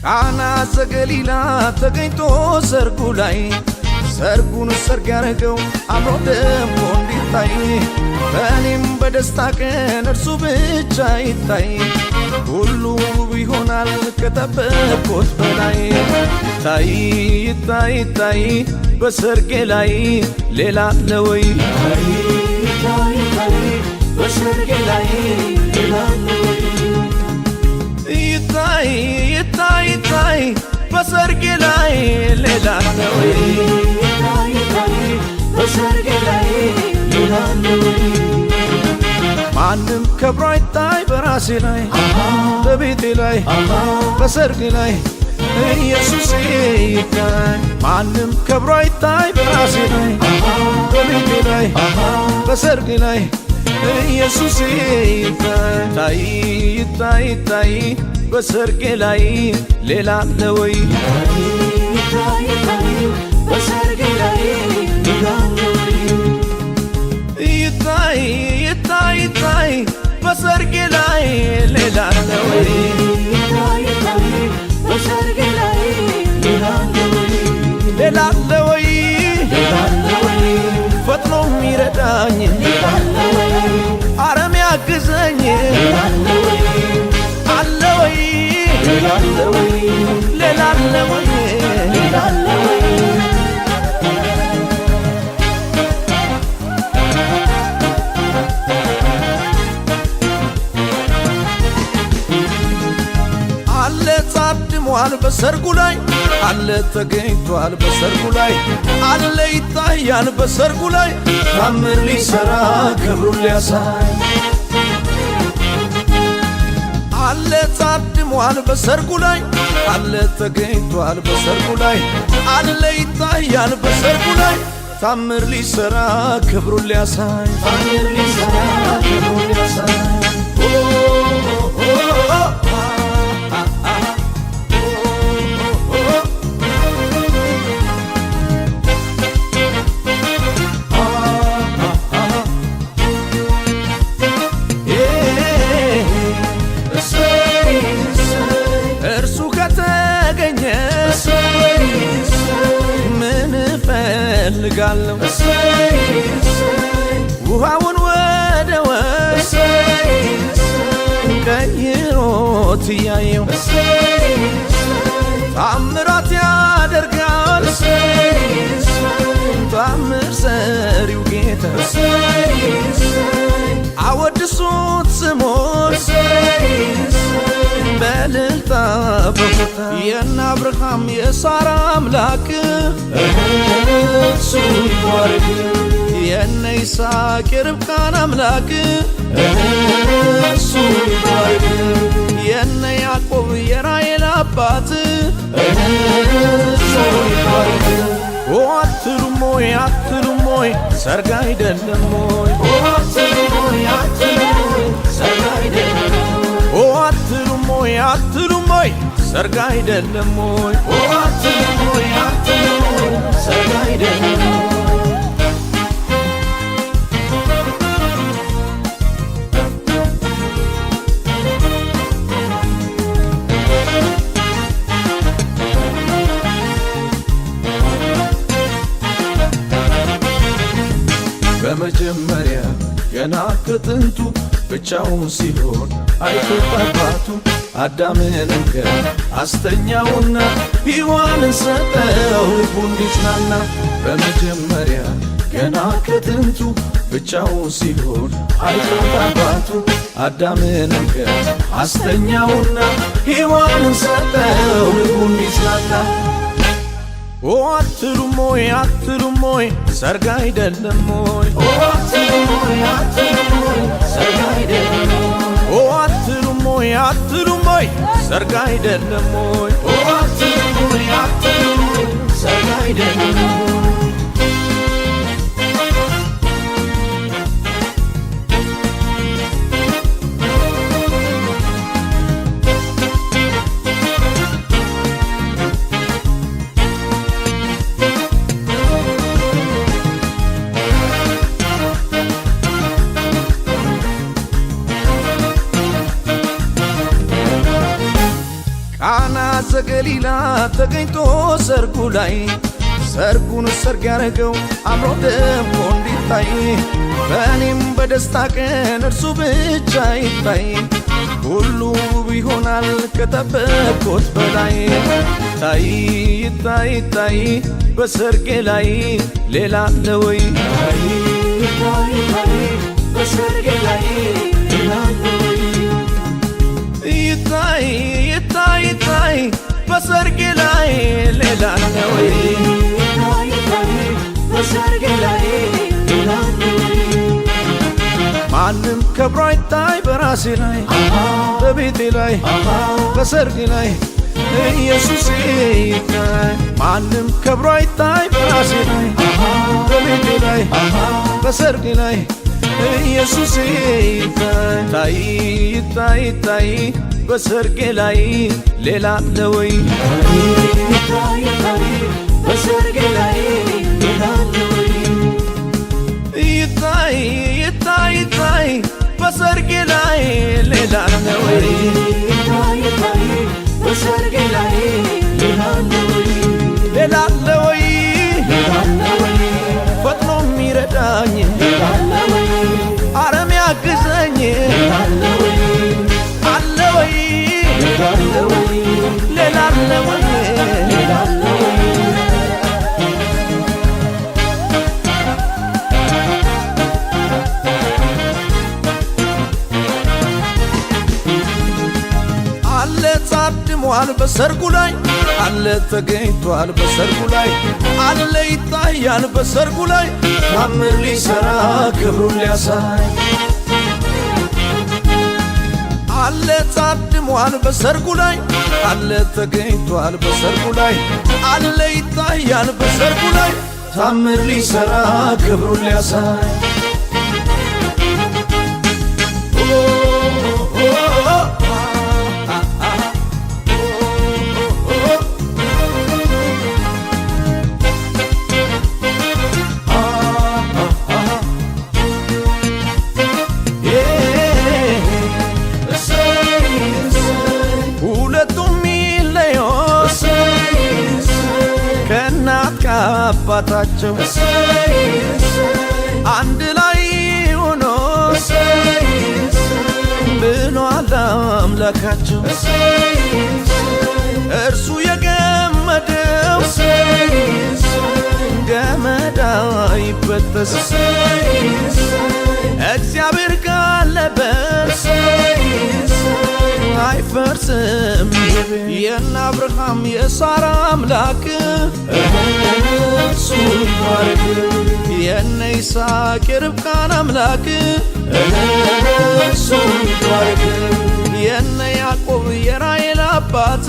ቃና ዘገሊላ ተገኝቶ ሰርጉ ላይ ሰርጉን ሰርግ ያረገው አምሮ ደሞ እንዲታይ በእኔም በደስታ ቀን እርሱ ብቻ ይታይ ሁሉ ውብ ይሆናል ከጠበቅኩት በላይ ታይ ታይ ታይ በሰርጌ ላይ ሌላ አለ ወይ ታይ ታይ ታይ በሰርጌ ላይ ሌላ አለ ወይ ይታይ ይታይ ይታይ በሰርጌ ላይ ሌላ አለ ወይ ይታይ ይታይ በሰርጌ ላይ ሌላ አለ ወይ ማንም ከብሮ አይታይ በራሴ ላይ በቤቴ ላይ በሰርጌ ላይ ኢየሱስ ይታይ ማንም ከብሮ አይታይ በራሴ ላይ በቤቴ ላይ በሰርጌ ላይ ኢየሱስ ይታይ ይታይ ይታይ በሰርጌ ላይ ሌላ አለ ወይ ይታይ ይታይ በሰርጌ ላይ ሌላ አለ ወይ ይታይ ይታይ ይታይ በሰርጌ ላይ ሌላ አለ ወይ ይታይ ይታይ በሰርጌ ላይ ሌላ አለ ወይ ሌላ አለ ወይ ሌላ አለ ወይ ፈጥኖ የሚረዳኝ ሌላ አለ ወይ አረም ያግዘኝ ሌላ አለ ወይ አለ ወይ ሌላ አለ ወይ ሌላ አለ ወይ ሌላ አለ ወይ አለ ታድሟል በሰርጉ ላይ አለ ተገኝቷል በሰርጉ ላይ አለ ይታያል በሰርጉ ላይ ታምር ሊሰራ ክብሩን ሊያሳይ አለ ታድሟል በሰርጉ ላይ አለ ተገኝቷል በሰርጉ ላይ አለ ይታያል በሰርጉ ላይ ታምር ሊሰራ ክብሩን ሊያሳይ ታምር ሊሰራ ክብሩን ሊያሳይ ፈልጋለሁ ውሃውን ወደ ወይን ቀይሮት እያየው ታምራት ያደርጋል ታምር ሰሪው ጌታ አወድሱት ስሙን በእልልታ በሆታ የእነ አብርሃም የሳራ አምላክ እሱ ይባረክ የእነ ይስሐቅ የርብቃን አምላክ እሱ ይባረክ የእነ ያዕቆብ የራሔል አባት እሱ ይባረክ አትሉም ወይ አትሉም ወይ ሰርግ አይደለም ወይ አትሉም ወይ አትሉም ወይ ሰርግ አይደለም አትሉም ወይ አትሉም ወይ ሰርግ አይደለም ወይ አትሉም ወይ አትሉም ወይ ሰርግ አይደለም በመጀመሪያ ገና ከጥንቱ ብቻውን ሲሆን አይቶት አባቱ አዳምንም አስተኛውና ሔዋንን ሰጠው ልቡ እንዲጽናና በመጀመሪያ ገና ከጥንቱ ብቻውን ሲሆን አይቶት አባቱ አዳምንም አስተኛውና ሔዋንን ሰጠው ልቡ እንዲጽናና አትሉም ወይ አትሉም ወይ ሰርግ አይደለም ወይ አትሉም ወይ አትሉም ወይ ሰርግ አይደለም አትሉም ወይ አትሉም ወይ ሰርግ አይደለም ወይ አትሉም ወይ አትሉም ወይ ሰርግ አይደለም ዘገሊላ ተገኝቶ ሰርጉ ላይ ሰርጉን ሰርግ ያረገው አምሮ ደምቆ እንዲታይ በእኔም በደስታ ቀን እርሱ ብቻ ይታይ ሁሉ ውብ ይሆናል ከጠበቅኩት በላይ ታይ ይታይ ይታይ በሰርጌ ላይ ሌላ አለ ወይ ታይ ይታይ ይታይ በሰርጌ ላይ ሌላ አለ ወይ ይታይ ይታይ ይታይ በሰርጌ ላይ ሌላ አለ ወይ ይታይ ይታይ በሰርጌ ላይ ሌላ አለ ወይ ማንም ከብሮ አይታይ በራሴ ላይ በቤቴ ላይ በሰርጌ ላይ ኢየሱስ ይታይ ማንም ከብሮ አይታይ በራሴ ላይ በቤቴ ላይ በሰርጌ ላይ ኢየሱስ ይታይ ይታይ ይታይ በሰርጌ ላይ ሌላ አለ ወይ ይታይ ይታይ በሰርጌ ላይ ሌላ አለ ወይ ይታይ ይታይ ይታይ በሰርጌ ላይ ሌላ አለ ወይ ይታይ ይታይ በሰርጌ ላይ ሌላ አለ ወይ ሌላ አለ ወይ ሌላ አለ ወይ ፈጥኖ የሚረዳኝ ሌላ አለ ወይ አረም ያግዘኝ ሌላ አለ ወይ አለ ወይ ሌላ አለ ወይ ሌላ አለ ወይ ሌላ አለ ወይ አለ ታድሟል በሰርጉ ላይ አለ ተገኝቷል በሰርጉ ላይ አለ ይታያል በሰርጉ ላይ ታምር ሊሰራ ክብሩን ሊያሳይ አለ ታድሟል በሰርጉ ላይ አለ ተገኝቷል በሰርጉ ላይ አለ ይታያል በሰርጉ ላይ ታምር ሊሰራ ክብሩን ሊያሳይ አባታቸው አንድ ላይ ሆኖ ብሏል አምላካቸው እርሱ የገመደው ገመድ አይበጠስ እግዚአብሔር ካለበት አይፈርስም የነ አብርሃም የሳራ አምላክ እርሱ ይባረክ የነ ይስሐቅ የርብቃን አምላክ እርሱ ይባረክ የነ ያዕቆብ የራሔል አባት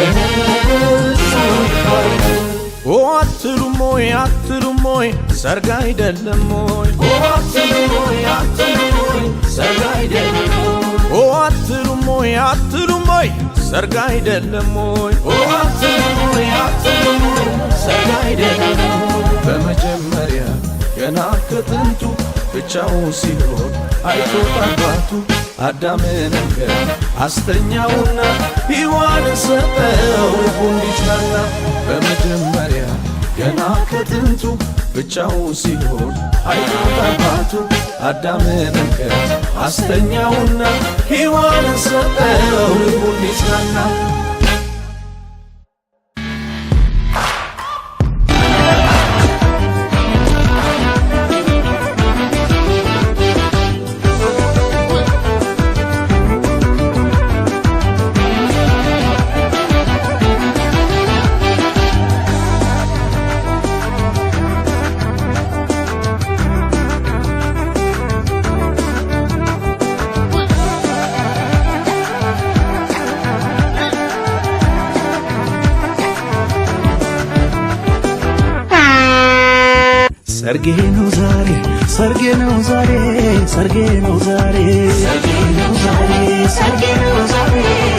እርሱ ይባረክ አትሉም ሆይ አትሉም ሆይ ሰርግ አይደለም ሆይ አትሉም ሆይ አትሉም ሆይ ሰርግ አይደለም ሆይ አትሉም ሆይ አትሉም ሆይ ሰርግ አይደለም ሆይ አትሉም ሆይ አትሉም ሆይ ሰርግ አይደለም በመጀመሪያ ገና ከጥንቱ ብቻውን ሲኖር አይቶት አባቱ አዳምን አስተኛውና ሔዋንን ሰጠው ልቡ እንዲጽናና በመጀመሪያ ገና ከጥንቱ ብቻውን ሲኖር አይቶት አባቱ አዳምን አስተኛውና ሔዋንን ሰጠው ልቡ እንዲጽናና ሰርጌ ነው ዛሬ ሰርጌ ነው ዛሬ ሰርጌ ነው ዛሬ ሰርጌ ነው ዛሬ ሰርጌ ነው ዛሬ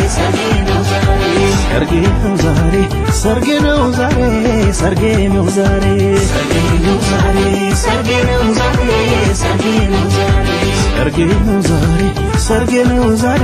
ሰርጌ ነው ዛሬ ሰርጌ ነው ዛሬ ሰርጌ ነው ዛሬ ሰርጌ ነው ዛሬ ሰርጌ ነው ዛሬ ሰርጌ ነው ዛሬ ሰርጌ ነው ዛሬ ሰርጌ ነው ዛሬ ሰርጌ ነው ዛሬ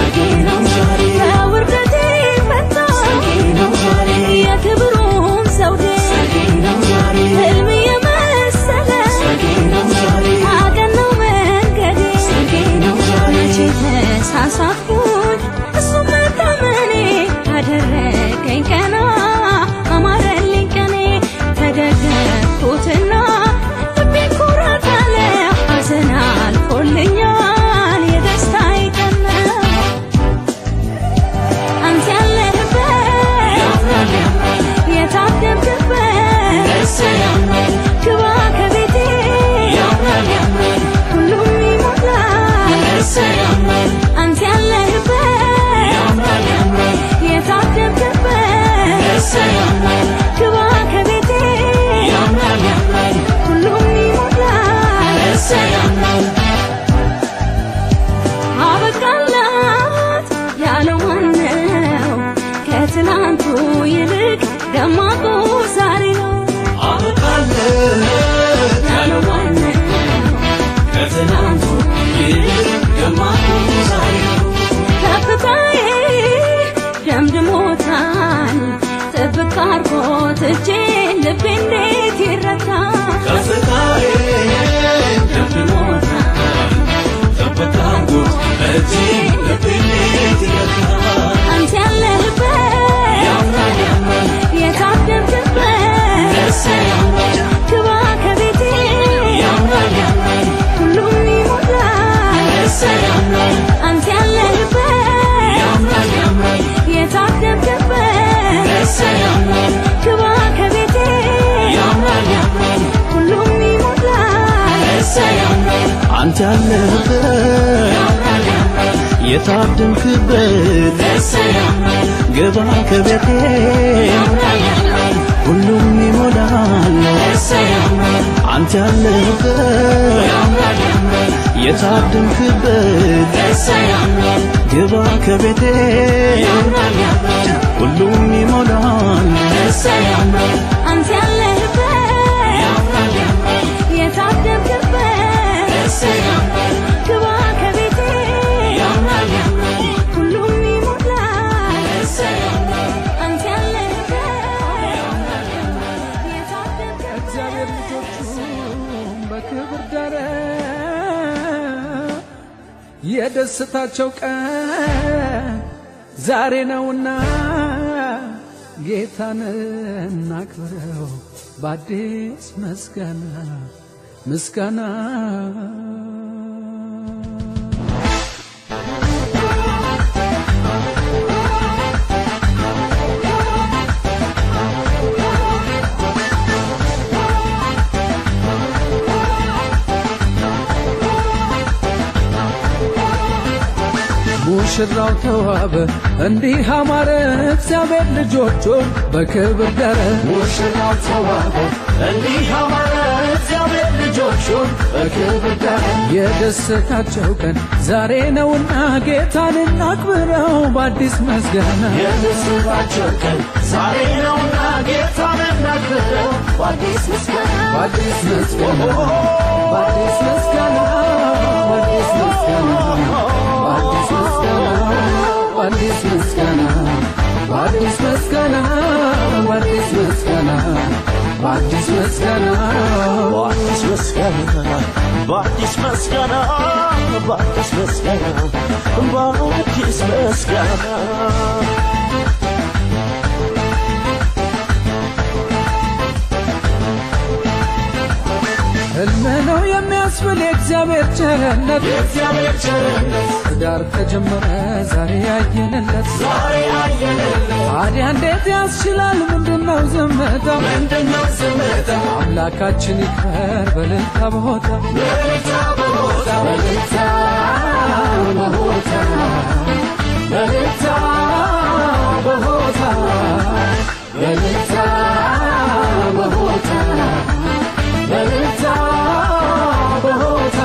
አንተ ያለህበት የታደምክበት ግባ ከቤቴ ሁሉም ይሞላል አንተ ያለህበት የታደምክበት ግባ ከቤቴ ሁሉም ይሞላል አንተ ያለህበት የታደምክበት ግባ ከቤቴ ሁሉም ይሞላል አንተ ያለህበት እግዚአብሔር ልጆቹን በክብር ዳረ የደስታቸው ቀን ዛሬ ነውና ጌታን እናክብረው በአዲስ ምስጋና ሙሽራው ተዋበ እንዲህ አማረ እግዚአብሔር ልጆቹን በክብር ዳረ ሙሽራው ተዋበ እንዲህ አማረ እግዚአብሔር ልጆቹን በክብር ዳረ የደስታቸው ቀን ዛሬ ነውና ጌታን እናክብረው በአዲስ ምስጋና የደስታቸው ቀን ዛሬ ነውና ጌታን እናክብረው በአዲስ ምስጋና በአዲስ ምስጋና በአዲስ ምስጋና በአዲስ ምስጋና በአዲስ ምስጋና በአዲስ ምስጋና በአዲስ ምስጋና በአዲስ ምስጋና በአዲስ ምስጋና በአዲስ ምስጋና በአዲስ ምስጋና በአዲስ ምስጋና በአዲስ ምስጋና ሕልም ነው የሚያስብል የእግዚአብሔር ቸርነት ትዳር ተጀመረ ዛሬ ያየንለት ታዲያ እንዴት ያስችላል ምንድነው ዝምታ አምላካችን ይክበር በእልልታ በሆታ በእልልታ በሆታ በእልልታ በሆታ በእልልታ በሆታ በእልልታ በሆታ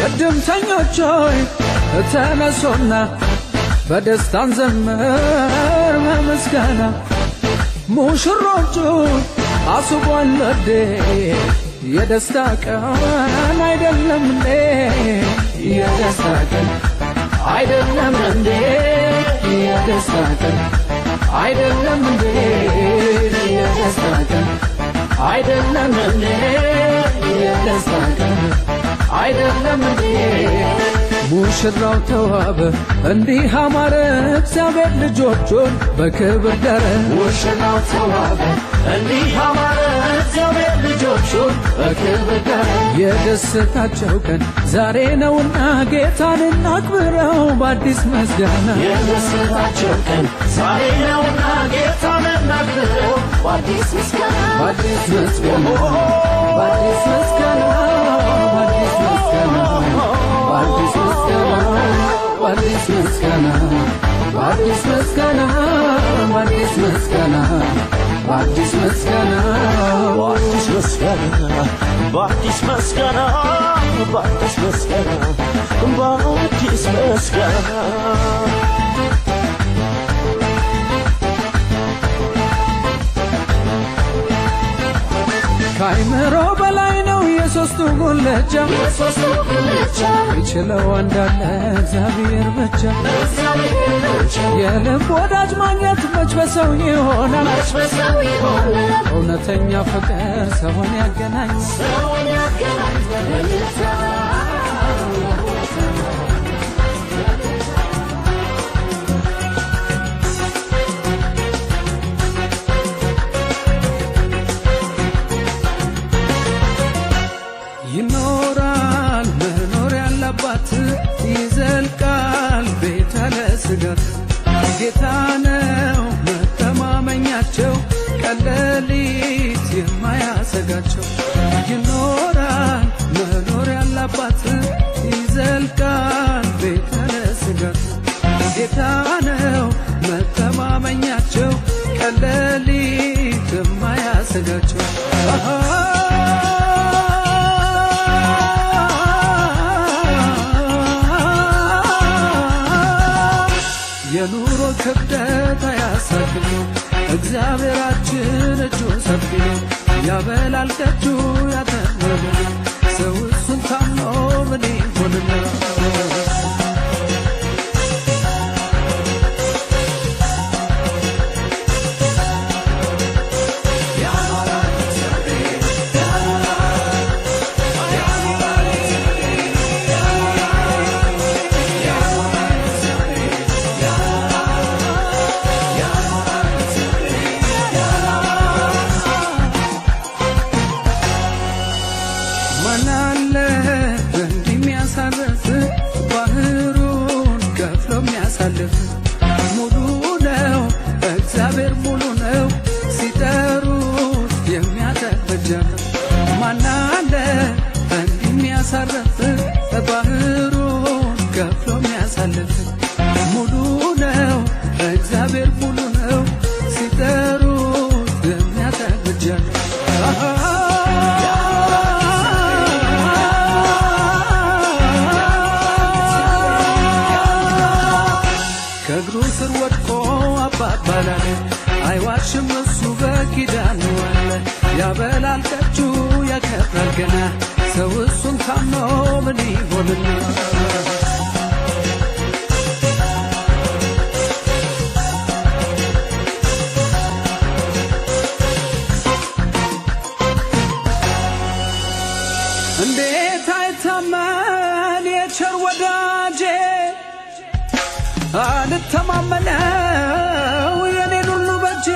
እድምተኞች ሆይ ተነሱና በደስታን ዘምር በምስጋና ሙሽሮቹ አስቧል ወዴ የደስታ ቀን አይደለም እንዴ የደስታ ቀን አይደለም እንዴ የደስታ ቀን አይደለም እንዴ የደስታ ቀን አይደለም እንዴ የደስታ ቀን አይደለም እንዴ ሙሽራው ተዋበ እንዲህ አማረ እግዚአብሔር ልጆቹን በክብር ዳረ ሙሽራው ተዋበ እንዲህ አማረ እግዚአብሔር ልጆቹን በክብር ዳረ የደስታቸው ቀን ዛሬ ነውና ጌታን እናክብረው በአዲስ ምስጋና የደስታቸው ቀን ዛሬ ነውና ጌታን እናክብረው በአዲስ ምስጋና በአዲስ ምስጋና በአዲስ ምስጋና በአዲስ ምስጋና በአዲስ ምስጋና በአዲስ ምስጋና በአዲስ ምስጋና በአዲስ ምስጋና በአዲስ ምስጋና በአዲስ ምስጋና በአዲስ ምስጋና በአዲስ ምስጋና በአዲስ ምስጋና ከአይምሮ በላይ ነው የሶስቱ ጉልቻ ይችለው እንዳለ እግዚአብሔር ብቻ የልብ ወዳጅ ማግኘት መች በሰው ይሆናል እውነተኛ ፍቅር ሰውን ያገናኝ ይኖራል ያለባት ይዘልቃል ቤት ያለ ስጋት ጌታ ነው መተማመኛቸው ቀን ሌሊት የማያሰጋቸው ይኖራል መኖር ያለባት ይዘልቃል ቤት ያለ ስጋት ጌታ ነው መተማመኛቸው ቀን ሌሊት የማያሰጋቸው የኑሮ ክብደት አያሳድም እግዚአብሔራችን እጁን ሰፊ ነው ያበላል ከእጁ ያተርፋል ሰው እሱን ታምኖ ምን ይሆንና ባህሩን ከፍሎ የሚያሳልፍ ሙሉ ነው እግዚአብሔር ሙሉ ነው ሲጠሩት የሚያተበጃ ማን አለ እንዲህ የሚያሳርፍ ባህሩን ከፍሎ የሚያሳልፍ ሙሉ ነው እግዚአብሔር ሙሉ ነው ሲጠሩት የሚያተበጃ ከእግሩ ስር ወድቆ አባባላለ አይዋሽም እሱ በኪዳኑ አለ ያበላል ከእጁ ያከብራል ገና ሰው እሱን ታምኖ ምን ይሆንና እንዴት አይታመን የቸር ወዳጄ አልተማመነው የኔን ሁሉ በጄ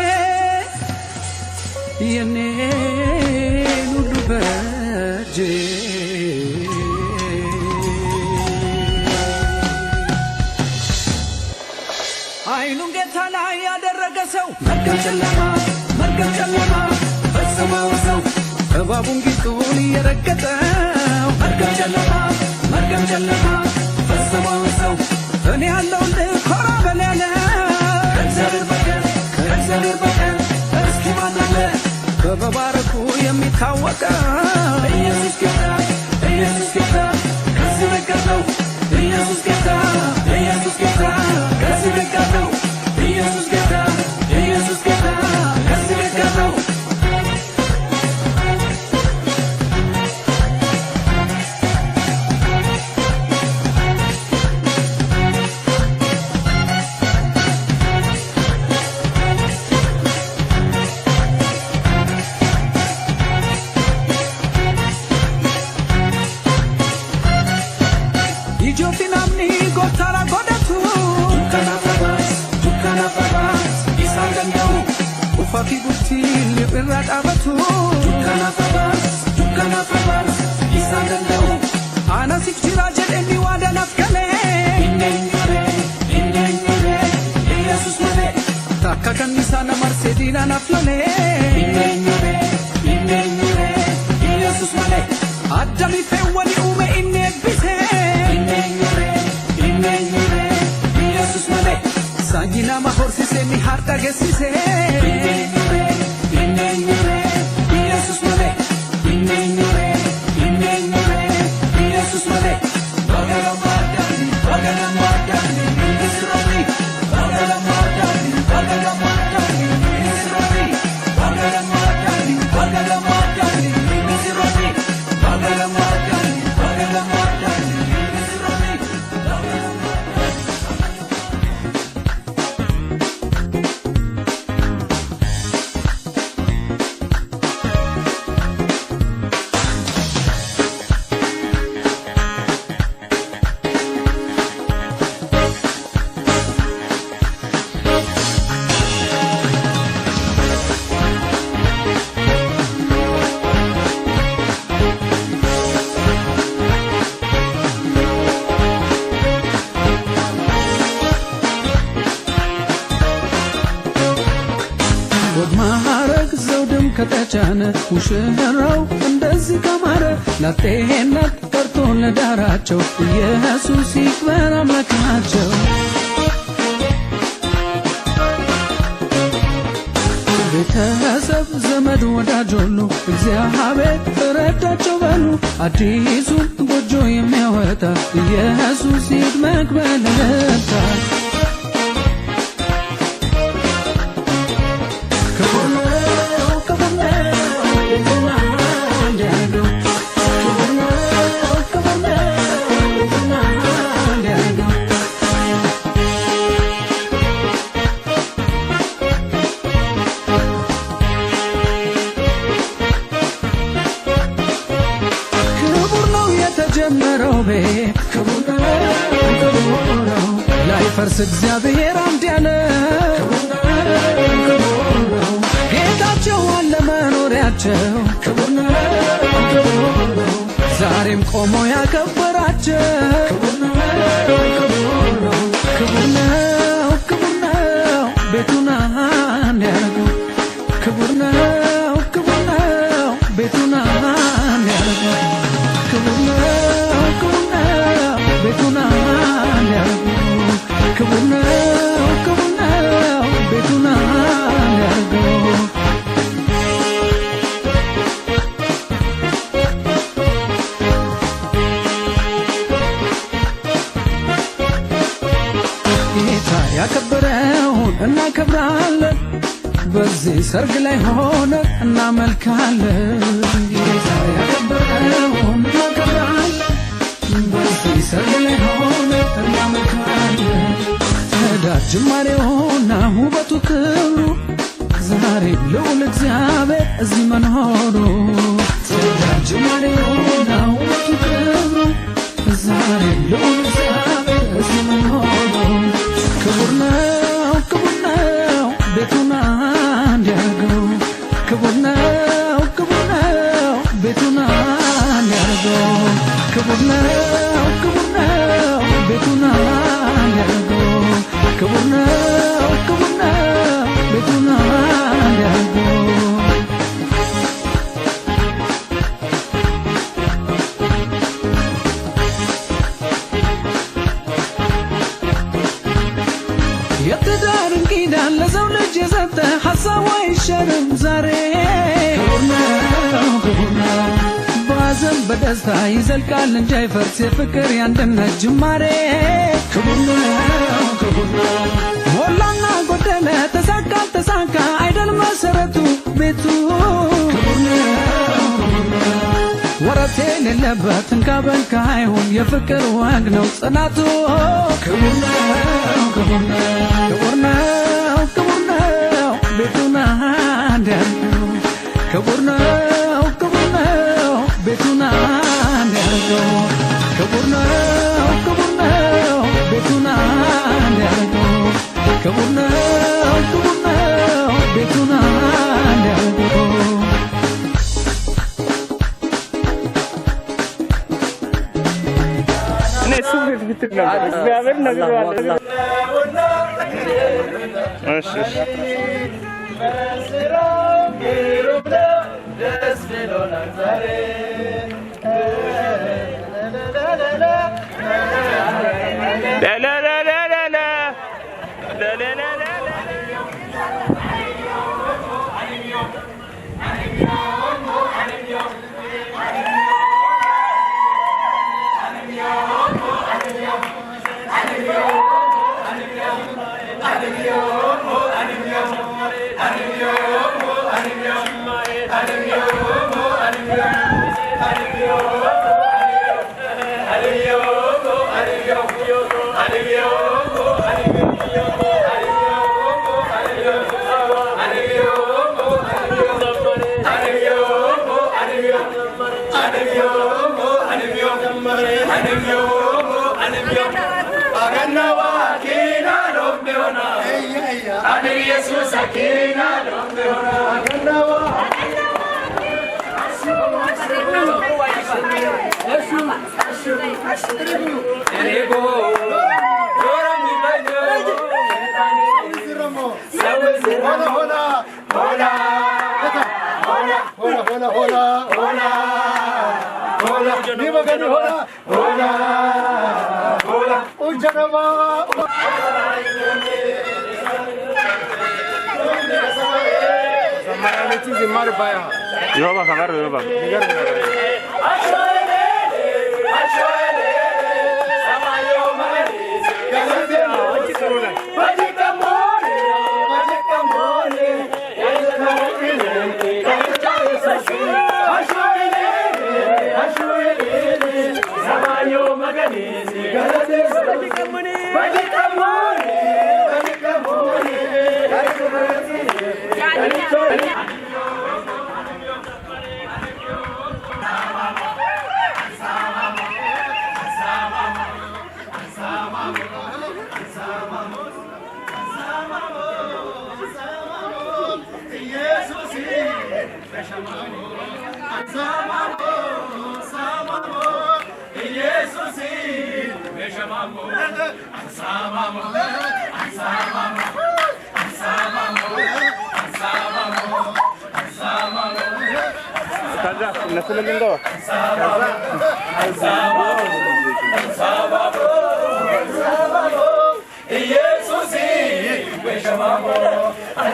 የኔን ሁሉ በጄ አይኑን ጌታ ላይ ያደረገ ሰው መርገም ጨለማ ፈጽመው ሰው እባቡን ጊጡን እየረገጠው መርገም ጨለማ ፈጽመው ሰው እኔ ያለውልህ ኮራ በል ያለ ከእግዚአብሔር በቀር እስኪ ማን አለ በመባረኩ የሚታወቀው ኢየሱስ ጌታ ከዚህ በቀር ነው ኢየሱስ ጌታ ከዚህ በቀር ነው ኢየሱስ ጌታ ከዚህ በቀር ነው Jotinamni gotara godatu Dukana fabas Isan dandau Ufaki buti libirra qabatu Dukana fabas Isan dandau Ana sikchira jedheni wada nafkale Inne Yesus male Takka kannisa namarse dina naflale Inne Yesus male Adami fewwani ume inne bise Sagina mahorsise mi harta gesise Jesus male Jesus male Bagala margani Israeli Bagala margani Israeli Bagala margani Israeli Bagala margani Israeli ከተጫነ ሙሽራው እንደዚህ ከማረ ላጤነት ቀርቶ ለዳራቸው ኢየሱስ ይክበር አምላካቸው ቤተሰብ ዘመድ ወዳጅ ሁሉ እግዚአብሔር ረዳቸው በሉ አዲሱን ጎጆ የሚያወጣ ኢየሱስ ይድመቅ በእልልታ ጀመረው ቤት ክቡር ነው ላይፈርስ እግዚአብሔር አምድ ያለ ጌታቸው አለ መኖሪያቸው ክቡር ነው ዛሬም ቆሞ ያከበራቸው ክቡር ነው ቤቱን አንድ ያረገው ክቡር ነው ቤቱን አንድ ያረገው ክቡር ነው ቤቱን አንድ ያረገው ክቡር ነው ቤቱን አንድ ያረገው ጌታ ያከበረውን እናከብራለን በዚህ ሰርግ ላይ ሆነ እናመልካለን ጌታ ያከበረውን እናከብራለን በዚህ ሰርግ ላይ ሆነ እናመልካለን ትዳር ጅማሬውና ውበቱ ክብሩ ዛሬ ልዑል እግዚአብሔር እዚህ መኖሩ ትዳር ጅማሬውና ውበቱ ክብሩ ዛሬ ልዑል እግዚአብሔር እዚህ መኖሩ ክቡር ነው ቤቱን አንድ ያርገው ክቡር ነው ቤቱን አንድ ያርገው ክቡር ነው ቤቱን አንድ ያርገው ክቡር ነው ቤቱን አንድ ያርገው የትዳርን ኪዳን ለሰው ልጅ የሰጠ ሐሳቡ አይሸርም ዛሬ ክቡር ነው በሐዘን በደስታ ይዘልቃል እንጂ አይፈርስ የፍቅር የአንድነት ጅማሬ ክቡር ነው ሞላና ጎደለ ተሳካ አልተሳካ አይደል መሰረቱ ቤቱ ክቡር ነው ወረት የሌለበት እንካ በንካ አይሁን የፍቅር ወግ ነው ጽናቱ ክቡር ነው ቤቱን አንድ ያርገው ክቡር ነው ቤቱን አንድ ያርገው ክቡር ነው ቤቱን አንድ ያርገው ክቡር ነው ቤቱን አንድ ያርገው እግዚአብሔር ነግሯል። Hola, hola, hola.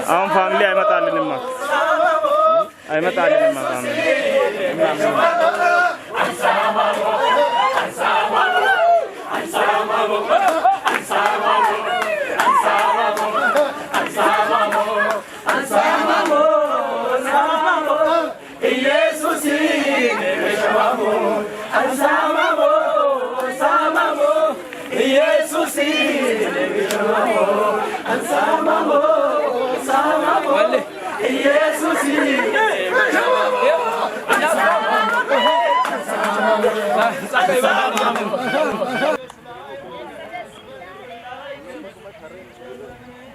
አሁን ፋሚሊ አይመጣልንማ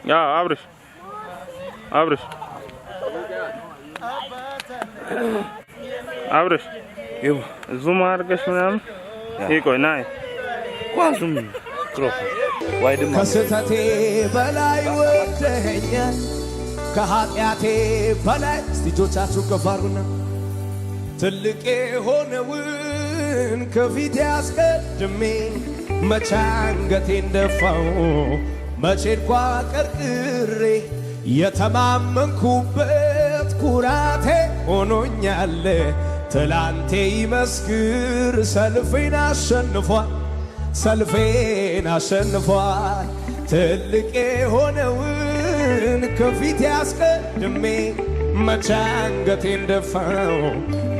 ያ አብርሽ ዙም አድርገሽ ምናምን ይቆይ ናይ ኳሱም ክሮፍ ከስተቴ በላይ ወደኸኛል ከኃጢአቴ በላይ ልጆቻችሁ ከፋሩና ትልቅ የሆነውን ከፊቴ አስቀድሜ መቼ አንገቴን ደፋው መቼ እንኳ ቀርቅሬ የተማመንኩበት ኩራቴ ሆኖኛል ትላንቴ ይመስክር ሰልፌን አሸንፏል ትልቅ የሆነውን ከፊቴ አስቀድሜ መቼ አንገቴን ደፋው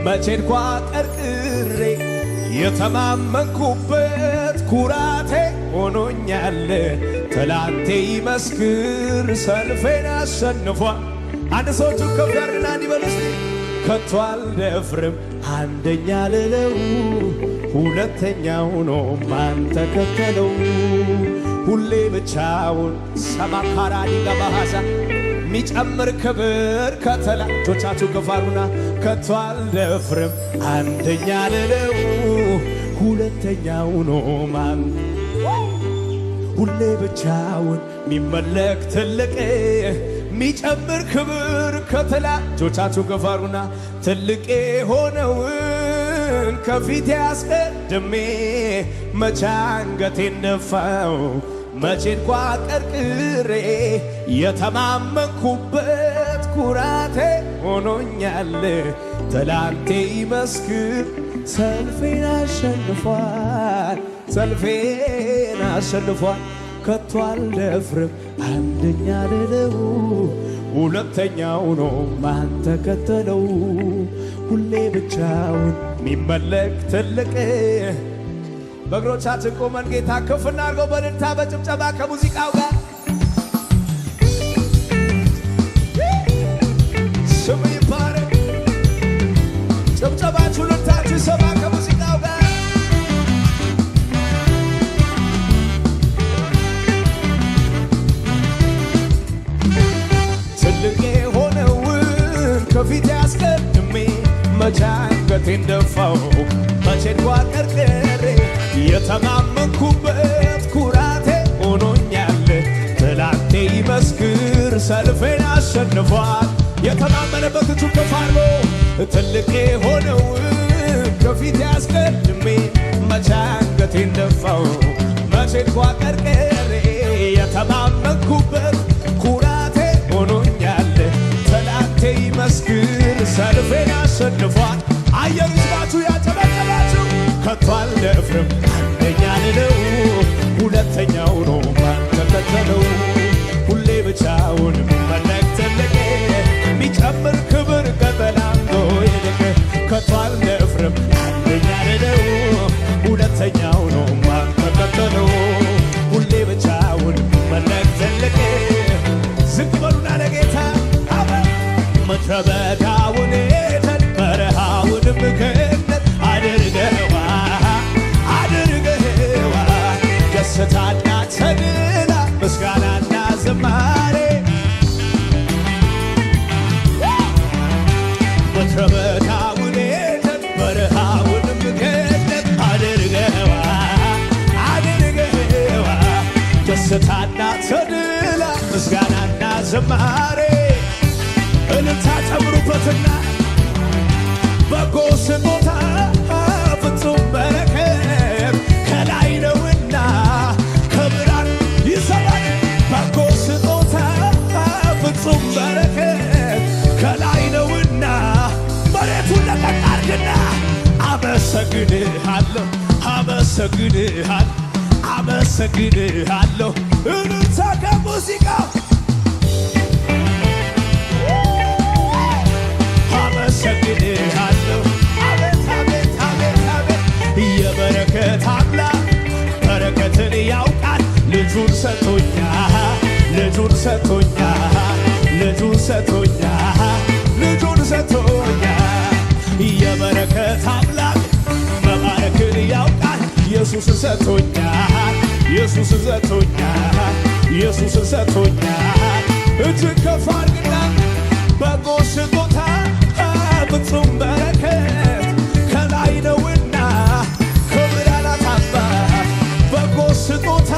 መቼ እንኳ ቀርቅሬ የተማመንኩበት ኩራቴ ሆኖኛል ትላንቴ ይመስክር ሰልፌን አሸንፏል። አንድ ሰዎቹ ከፍ ያርግና እንዲበሉስ ከቶ አልደፍርም አንደኛ ልለው ሁለተኛው ነው ማን ተከተለው ሁሌ ብቻውን ሰማካራዲ ገባሃሳ ሚጨምር ክብር ከተላ እጆቻችሁ ከፍ አድርጉና ከቶ አልደፍርም አንደኛ ልለው ሁለተኛው ነው ማን ሁሌ ብቻውን ሚመለክ ትልቅ ሚጨምር ክብር ከተላ እጆቻችሁ ከፍ አድርጉና ትልቅ የሆነውን ከፊቴ አስቀድሜ መቼ አንገቴን ደፋው መቼ እንኳ ቀርቅሬ የተማመንኩበት ኩራቴ ሆኖኛል ትላንቴ ይመስክር ሰልፌን አሸንፏል ከቶ አልደፍርም አንደኛ ልለው ሁለተኛው ነው ማን ተከተለው ሁሌ ብቻውን ሚመለክ ትልቅ በእግሮቻችን ቆመን ጌታ ከፍ እናድርገው በእልልታ በጭብጨባ ከሙዚቃው ጋር ስሙ ይባረክ ጭብጨባችሁ እልልታችሁ ይሰማ ከሙዚቃው ጋር ትልቅ የሆነውን ከፊቴ አስቀድሜ መቼ አንገቴን ደፋው መቼ እንኳ ቀርቅሬ የተማመንኩበት ኩራቴ ሆኖኛል ትላንቴ ይመስክር ሰልፌን አሸንፏል የተማመነበት እጁን ከፍ አድርጎ ትልቅ የሆነውን ከፊት ያስቀድሜ መቼ አንገቴን ደፋው መቼ ቋቀርቀሬ የተማመንኩበት ኩራቴ ሆኖኛል ጠላቴ ይመስክር ሰልፌን አሸንፏል አየር ይስማችሁ ያጨበጨባችሁ ከቶ አልደፍርም አንደኛ ልለው ሁለተኛው ነው ማን ተከተለው ሁሌ ብቻውን መለክ ትልቅ ሚጨምር ክብር ከጠላቶ ይልቅ ከቶ አልደፍርም አንደኛ ልለው ሁለተኛው ነው ማን ተከተለው ሁሌ ብቻውን መለክ ትልቅ ዝቅ በሉና ለጌታ ምድረ በዳውን ሄደን በረሃውንም ገነት አድርገዋ ደስታና ተድላ ምስጋናና ዝማሬ ምድረ በዳውን ሄደን በረሃውንም ገነት አድርገዋ ደስታና ተድላ ምስጋናና ዝማሬ እልልታ ጨምሩበትና በጎ ስጦታ ፍጹም በረከት ከላይ ነውና ከብርሃን ይሰማል በጎ ስጦታ ፍጹም በረከት ከላይ ነውና መሬቱን ለቀቅ አድርግና አመሰግንሃለሁ እልልታ ከሙዚቃው አመሰግንሃለሁ አቤት የበረከት አምላክ በረከትን ያውቃል ልጁን ሰጥቶኛል የበረከት አምላክ መባረክን ያውቃል ኢየሱስን ሰጥቶኛል እጅግ ከፍ አድርግና በጎ ስጦታ ፍጹም በረከት ከላይ ነውና ከብርሃናት አባት በጎ ስጦታ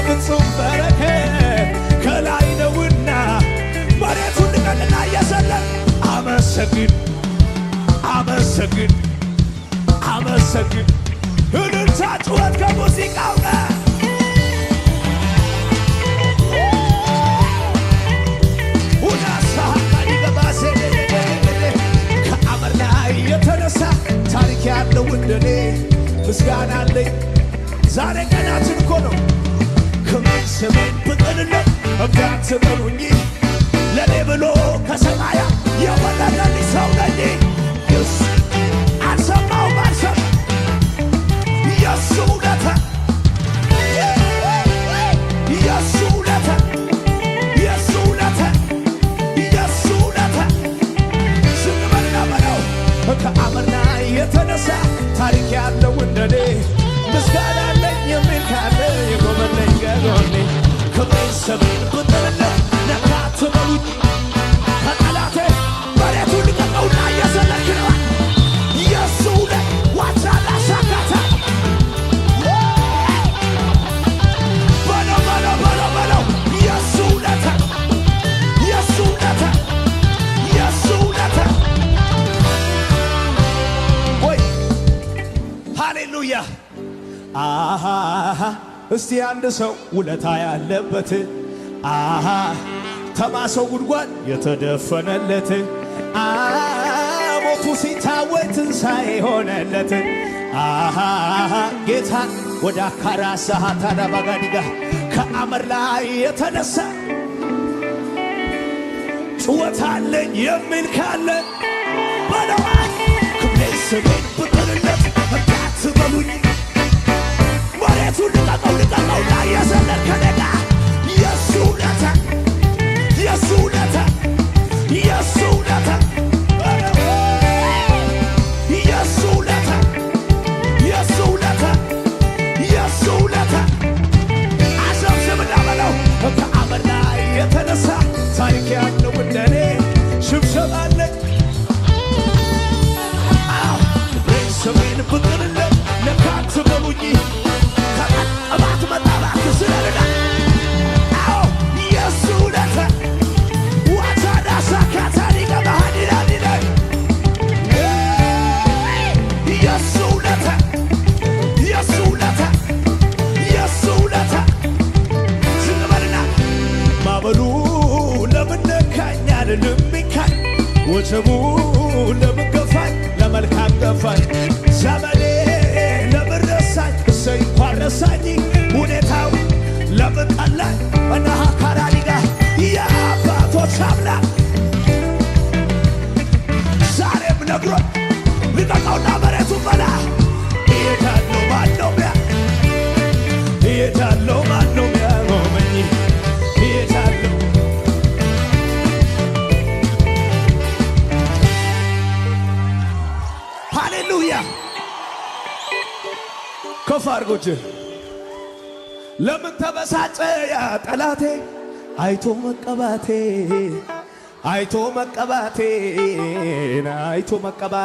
ፍጹም በረከት ከላይ ነውና መሬቱን ልቀቅና እየዘለል አመሰግን እልልታ ጩኸት ከሙዚቃው ጋር ከአመር ላይ የተነሳ ታሪክ ያለው እንደኔ ምስጋና አለኝ ዛሬ ቀናችን እኮ ነው ክብር ስሜን ብጥልለት እብዳት በሉኝ ለኔ ብሎ ከሰማያ የወለደልኝ ሰው ነኝ የሱ አልሰማውም የሱ ውለታ ከአመር ላይ የተነሳ ታሪክ ያለው እንደኔ ምስጋና አለኝ የሚል ካለ የጎመለኝ ገጎኔ ክብሬን ስሜን ብጥልለት ነካ ትበሉኝ ከጠላቴ መሬቱን ልቀቀውና እየዘለክነዋል የሱ ውለት ዋቻላ ሻካታ በለው የሱ ውለታ ወይ ሃሌሉያ እስቲ አንድ ሰው ውለታ ያለበት ተማሰው ጉድጓድ የተደፈነለት ሞቱ ሲታወት ትንሣኤ ሆነለት ጌታን ወደ አካራ ሳሃታዳ ባጋዲጋ ከአመር ላይ የተነሳ ጩኸት አለኝ የሚል ካለ በለዋ ክብሬን ስሜን ብጥልለት እብዳት በሉኝ መሬቱን ልቀቀውና እየዘለል ከደጋ የሱ ውለታ አሰብስብና በለው ከአመር ላይ የተነሳ ታሪክ ያለው እንደኔ ሽብሸብ አለኝ ስሜን ብጥልለት ነካት በሉኝ ከጠባት መጣባት ስለርዳ የሱ ውለታ ዋታዳ ሳካታ ሊገባሃዲላዲላይ ወጀቡ ለምን ገፋኝ ለመልካም ገፋኝ ዘመኔ ለምን ረሳኝ እሰይ እንኳን ረሳኝ ሁኔታው ለምን ጠላኝ እነሃ ካራዲጋ የአባቶች አምላክ ዛሬም ነግሮኝ ልቀቀውና መሬቱን በላ እሄዳለሁ ማነው እሄዳለሁ ማነው ሚያቆመኝ እሄዳለሁ ሃሌሉያ ከፍ አድርጎች ለምን ተበሳጨ ያ ጠላቴ አይቶ መቀባቴ አይቶ መቀባቴን አይቶ መቀባ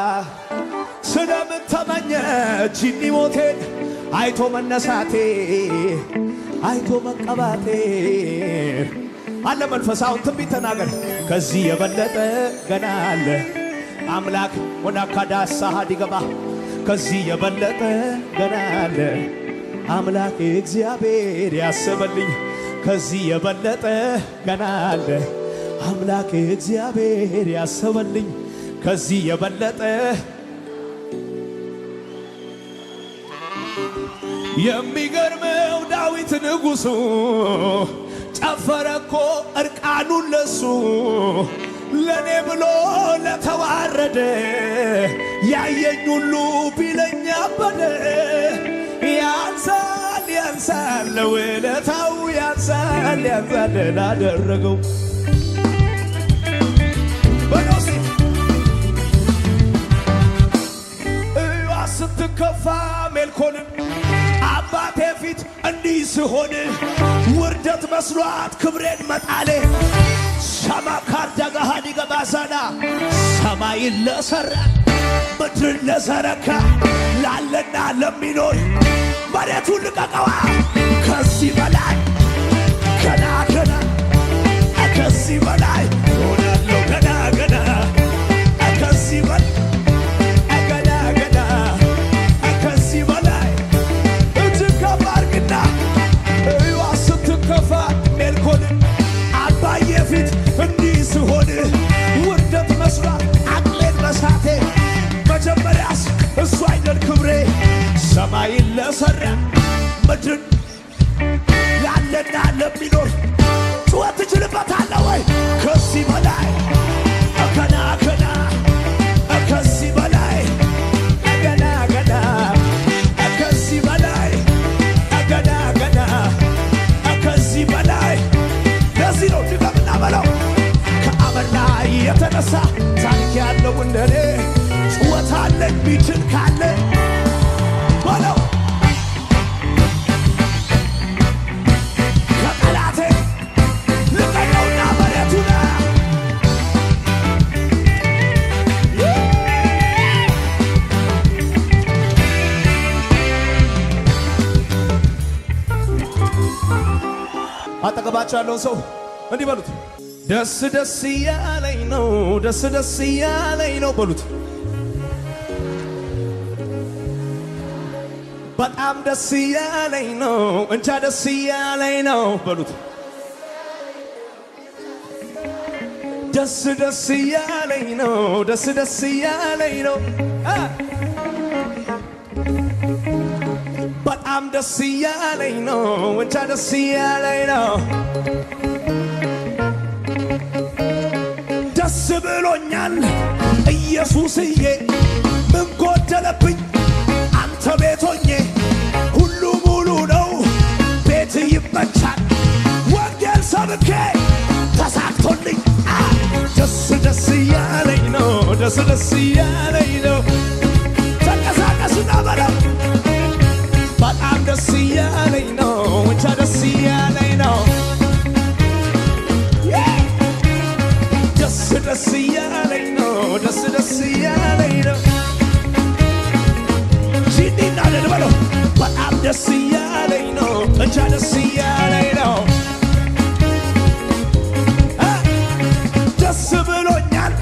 ስለምን ተመኘች ሞቴን አይቶ መነሳቴ አይቶ መቀባቴ አለ መንፈሳውን ትንቢት ተናገር ከዚህ የበለጠ ገና አለ አምላክ ወናካዳሳ ዲገባ ከዚህ የበለጠ ገና አለ አምላክ እግዚአብሔር ያሰበልኝ ከዚህ የበለጠ ገና አለ አምላክ እግዚአብሔር ያሰበልኝ ከዚህ የበለጠ የሚገርመው ዳዊት ንጉሡ ጨፈረኮ እርቃኑን ለሱ ለኔ ብሎ ለተዋረደ ያየኝ ሁሉ ቢለኝ አበደ ያንሳል ያንሳል ለውለታው ያንሳል ያንሳል ላደረገው በኖሲ እዋ ስትከፋ ሜልኮልን አባቴ ፊት እንዲህ ስሆን ውርደት መስሏት ክብሬን መጣሌ ሰማ ካርዳጋሃዲ ገባሳና ሰማይን ለሠራ ምድርን ለዘረጋ ላለና ለሚኖር መሬቱን ልቀቀዋ ከዚህ በላይ ገና ገና ከዚህ በላይ ሆናለሁ ገና ገና ከዚህ በላይ ገና ገና ከዚህ በላይ እጅግ ከፍ አድርግና እዩዋ ስትከፋ ሜልኮልን አባዬ ፊት እንዲህ ስሆን ውርደት መስሏት አቅሌን መሳቴ መጀመሪያስ እሱ አይደል ክብሬ ሰማይን ለሠራ ምድርን ላለና ለሚኖር ጩኸት ትችልበታለህ ወይ ከዚህ በላይ ገና ገና ከዚህ በላይ ገና ገና ከዚህ በላይ ገና ገና ከዚህ በላይ ለዚህ ነው ድገምና በለው ከአመድ ላይ የተነሳ ታሪክ ያለው እንደኔ ጩኸት አለኝ ቢችል ካለ በለው ከጠላቴ ልቀቀውና መሬቱን አጠገባቸው ያለውን ሰው እንዲህ በሉት ደስ ደስ እያለኝ ነው ደስ ደስ እያለኝ ነው በሉት በጣም ደስ እያለኝ ነው እንጃ ደስ እያለኝ ነው በሉት ደስ ደስ እያለኝ ነው ደስ ደስ እያለኝ ነው በጣም ደስ እያለኝ ነው እንጃ ደስ እያለኝ ነው ደስ ብሎኛል ኢየሱስዬ ምን ጎደለብኝ አንተ ቤቶኜ ሁሉ ሙሉ ነው ቤት ይመቻል ወንጌል ሰብኬ ተሳክቶልኝ ደስ ደስ እያለኝ ነው ደስ ደስ እያለኝ ነው ተንቀሳቀስና በለው በጣም ደስ እያለኝ ነው እንጃ ደስ እያለኝ ነው ደስ ደስ እያለኝ ነው ደስ ደስ እያለኝ ነው ጂዲና በለው በጣም ደስ እያለኝ ነው እንጃ ደስ እያለኝ ነው ደስ ብሎኛል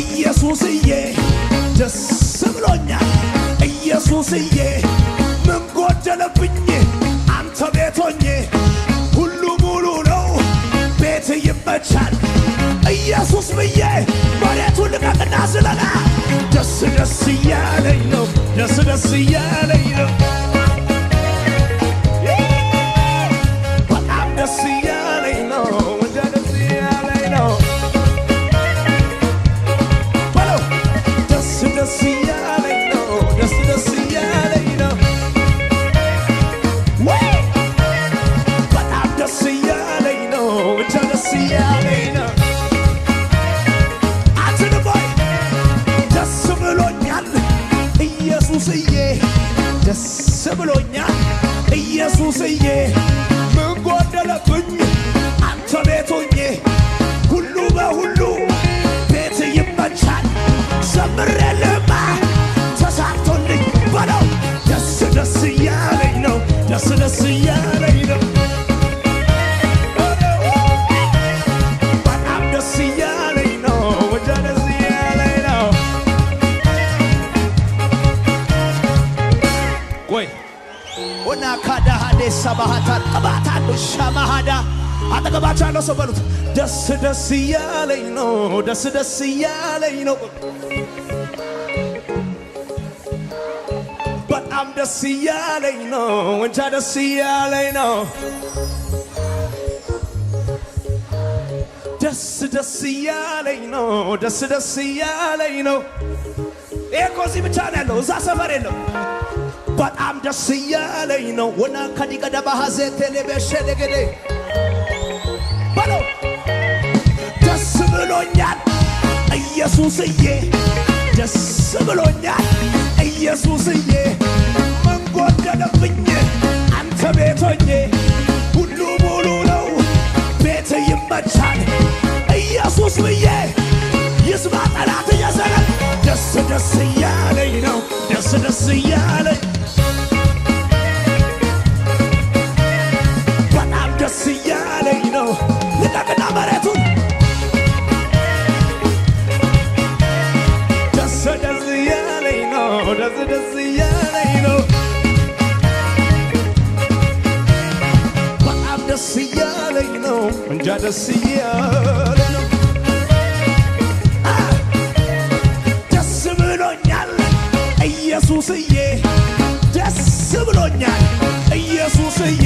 ኢየሱስዬ ደስ ብሎኛል ኢየሱስዬ ምን ጎደለብኝ አንተ ቤቶኜ ሁሉ ሙሉ ነው ቤት ይመቻል ኢየሱስ ብዬ መሬቱን ስለላ ደስ ደስ እያለኝ ነው ደስ ደስ እያለኝ ነው በጣም ደስ እያለኝ ነው እንደ ደስ እያለኝ ነው በለው ደስ ደስ እያለኝ ነው ደስ ደስ እያለኝ ነው ወይ በጣም ደስ እያለኝ ነው እንደ ደስ እያለኝ ነው አትንቦይ ደስ ብሎኛል ኢየሱስዬ ደስ ብሎኛል ኢየሱስዬ ምን ጎደለብኝ አንተ ቤት ሆኜ ሁሉ በሁሉ ቤት ይመቻል ዘምሬልህማ ተሳክቶልኝ በለው ደስ ደስ እያለኝ ነው ደስ ደስ እያለኝ ነው በጣም ደስ እያለኝ ነው ወደ ደስ እያለኝ ነው ቆይ ወና ካዳ ሀዴሳ ባህታ ቀባታ ሻማሃዳ አጠገባቸው ያለው ሰው በሉት ደስ ደስ እያለኝ ነው ደስ ደስ እያለኝ ነው በጣም ደስ እያለኝ ነው እንጃ ደስ እያለኝ ነው ደስ ደስ እያለኝ ነው ደስ ደስ እያለኝ ነው ይሄ እኮ እዚህ ብቻ ነው ያለው እዛ ሰፈር የለም በጣም ደስ እያለኝ ነው ወና ከዲቀደ ባሐዘ ቴሌቤሸ ደገደ በለው ደስ ብሎኛል ኢየሱስዬ ደስ ብሎኛል ኢየሱስዬ ምን ጎደለብኝ አንተ ቤት ሆኜ ሁሉ ሙሉ ነው ቤት ይመቻል ኢየሱስ ብዬ ይስማ ጠላት እየዘረ ደስ ደስ እያለኝ ነው ደስ ደስ እያለኝ በጣም ደስ እያለኝ ነው ልቀቅና መሬቱን ደስ ደስ እያለኝ ነው ደስ ደስ እያለኝ ነው በጣም ደስ እያለኝ ነው እንጃ ደስ እያለኝ ነው ደስ ብሎኛል ኢየሱስዬ ደስ ብሎኛል ኢየሱስዬ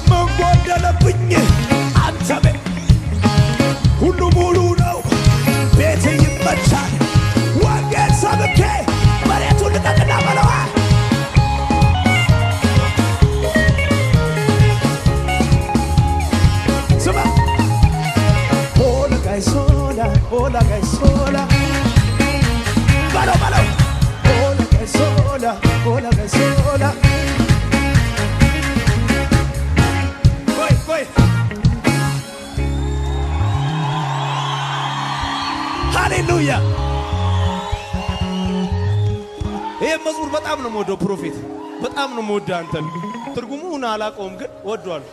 ምን ጎደለብኝ አንተ ቤት ሁሉ ሙሉ ነው ቤት ይመቻል ወንጌል ሰብኬ መሬቱን ልቀቅና በለዋ ስማ ሆላ ጋይሶላ በለው በለው ሆላ ጋይሶላ ቆይ ሃሌሉያ ይህ መዝሙር በጣም ነው የምወደው ፕሮፌት በጣም ነው የምወደው አንተን ትርጉሙን አላውቀውም ግን ወደዋለሁ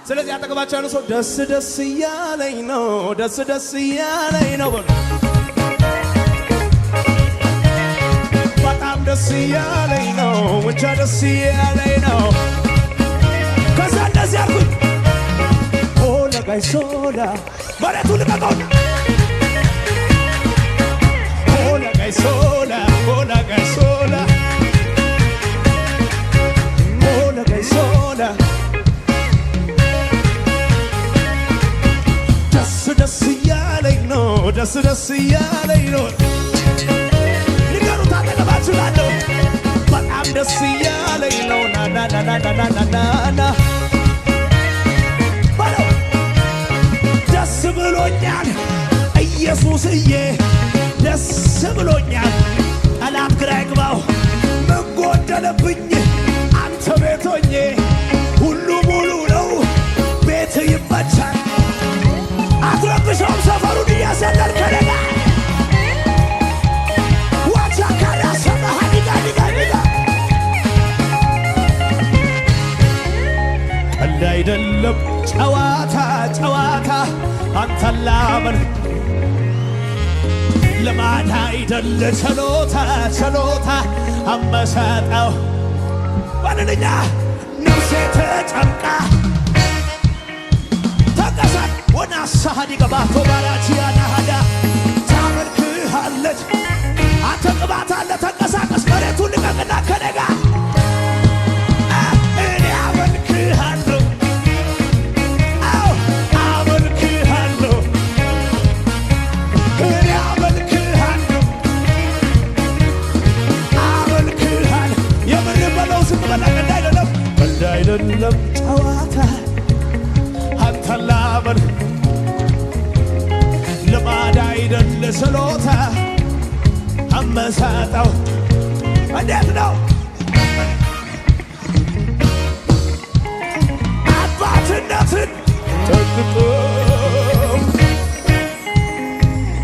ስለዚህ አጠገባቸው ያለው ሰው ደስ ደስ እያለኝ ነው ደስ ደስ እያለኝ ነው በሉ በጣም ደስ እያለኝ ነው ብቻ ደስ እያለኝ ነው ከዛ እንደዚህ አልኩኝ ሆላ ጋይሶላ መሬቱ ልቀቀውና ሆላ ጋይሶላ ሆላ ጋይሶላ ሆላ ጋይሶላ ደስ ደስ እያለኝ ነው ደስ ደስ እያለኝ ነው ንገሩት አጠገባችሁ ላለው በጣም ደስ እያለኝ ነው ናናናናናናና በለው ደስ ብሎኛል ኢየሱስዬ ደስ ብሎኛል ጠላት ግራ ይግባው ምን ጎደለብኝ አንተ ቤት ሆኜ ሁሉ ሙሉ ነው ቤት ይመቻል አትረብሸውም ሰፈሩን እያሰለል ከደጋ ዋቻ ካላሰማ ሀዲጋ ዲጋ ዲጋ ቀልድ አይደለም ጨዋታ ጨዋታ አንተን ላመን ልማድ አይደለ ችሎታ ችሎታ አመሰጠው ባንንኛ ነፍሴ ተጨንቃ ተቀሳት ወናሳ ሀዲጋ ባቶ ባራቺያ ናሃዳ ታመልክህ አመልክሃለች አንተ ቅባት አለ ተንቀሳቀስ መሬቱን ልቀቅና ከነጋ እኔ አመልክሃለሁ አዎ አመልክሃለሁ እኔ አመልክሃለሁ አመልክሃለሁ የምር በለው ዝም በላ እንዳይደለም ጨዋታ አንተን ላመልክ ልማድ አይደል ስሎታ አመሳጠው እንዴት ነው አባትነትን ጠቅጦ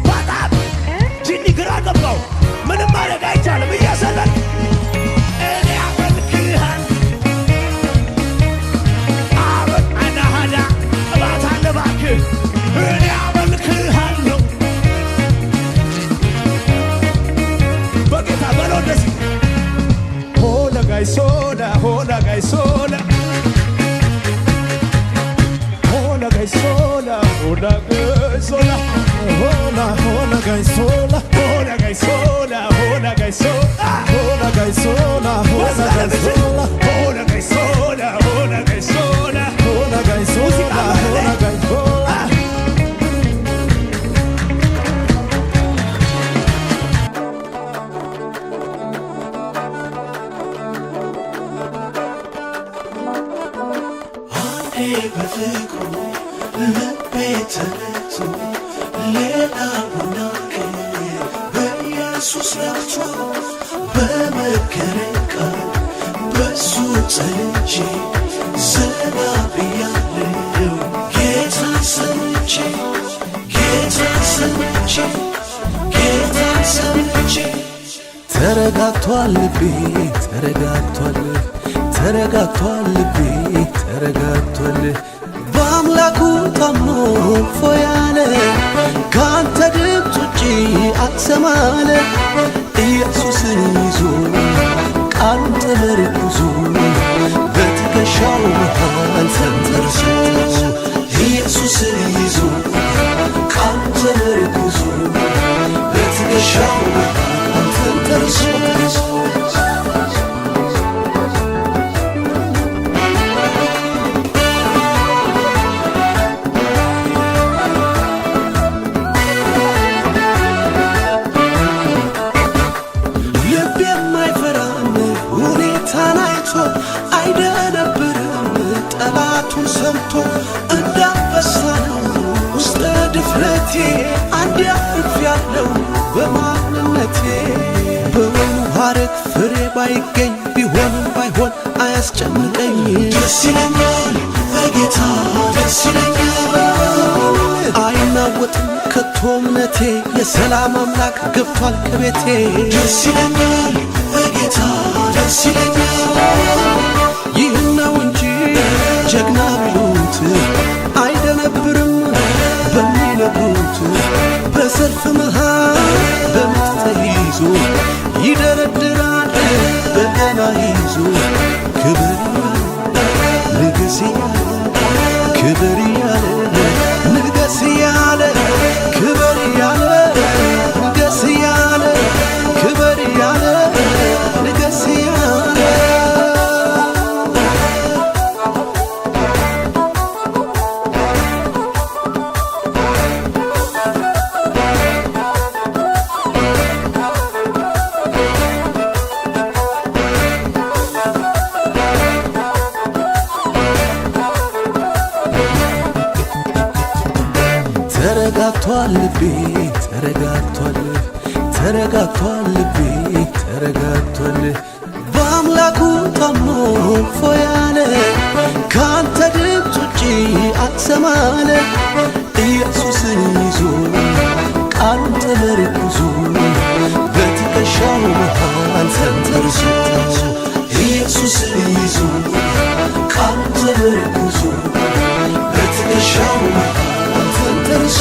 በጣም ጅኒ ግራ ገባው ምንም ማድረግ አይቻልም እያሰለን እኔ አመልክሃለሁ አመን አናሃዳ እባት አለ እባክህ እኔ አመልክሃለሁ በጌታ በለው እንደዚህ ሆነ ጋይሶላ ሆነ ጋይሶላ ሆነ ጋይሶላ ሆነ ጋይሶላ ሆነ ጋይሶላ ሆነ ጋይሶላ ሆነ ጋይሶላ ሆነ ጋይሶላ ሆነ ጋይሶላ ሆነ ጋይሶላ ሆነ ጋይሶላ ሆነ ጋይሶላ ሆነ ጋይሶላ በፍቅሩ ልቤ ተነክቶ ሌላ ሆናገኝ በኢየሱስ ረክቶ በመከረኝ ቃል በሱ ጸንቼ ዘና ብያለሁ ጌታን ሰምቼ ጌታን ሰምቼ ጌታን ሰምቼ ተረጋግቷል ልቤ ተረጋግቷል ተረጋግቷል ልቤ ተረጋግቷል በአምላኩ ታምኖ ፎያለ ካንተ ድምፅ ውጪ አትሰማለ ኢየሱስን ይዞ ቃሉን ተመርኩዞ በትከሻው መሃል ተንተርሶ ኢየሱስን ይዞ ቃሉን ተመርኩዞ በትከሻው መሃል ተንተርሶ ጠላቱን ሰምቶ እንዳንበሳ ነው ውስጠ ድፍረቴ አንድ ያርፍ ያለው በማንነቴ በወይኑ ሐረግ ፍሬ ባይገኝ ቢሆንም ባይሆን አያስጨንቀኝ ደስ ይለኛል በጌታ ደስ ይለኛል አይናወጥም ከቶ እምነቴ የሰላም አምላክ ገብቷል ከቤቴ ደስ ይለኛል በጌታ ደስ ይለኛል ይህን ነው እንጂ ጀግና ቢሉት አይደነብርም በሚነግሩት በሰልፍ መሃል በምት ተይዞ ይደረድራል በገና ይዞ ክብር ንግስ ያለ ክብር ያለ ንገስ ያለ ክብር ያለ ንገስ ያለ ክብር ያለ ንገስ ያለ ተረጋግቷል ልቤ ተረጋግቷል ተረጋግቷል ልቤ ተረጋግቷል በአምላኩ ታምኖ ፎያለ ካንተ ድምፅ ውጪ አትሰማለ ኢየሱስን ይዞ ቃሉን ተመርኩዞ በትከሻው መሃል ተንተርሶ ኢየሱስን ይዞ ቃሉን ተመርኩዞ በትከሻው መሃል ተንተርሶ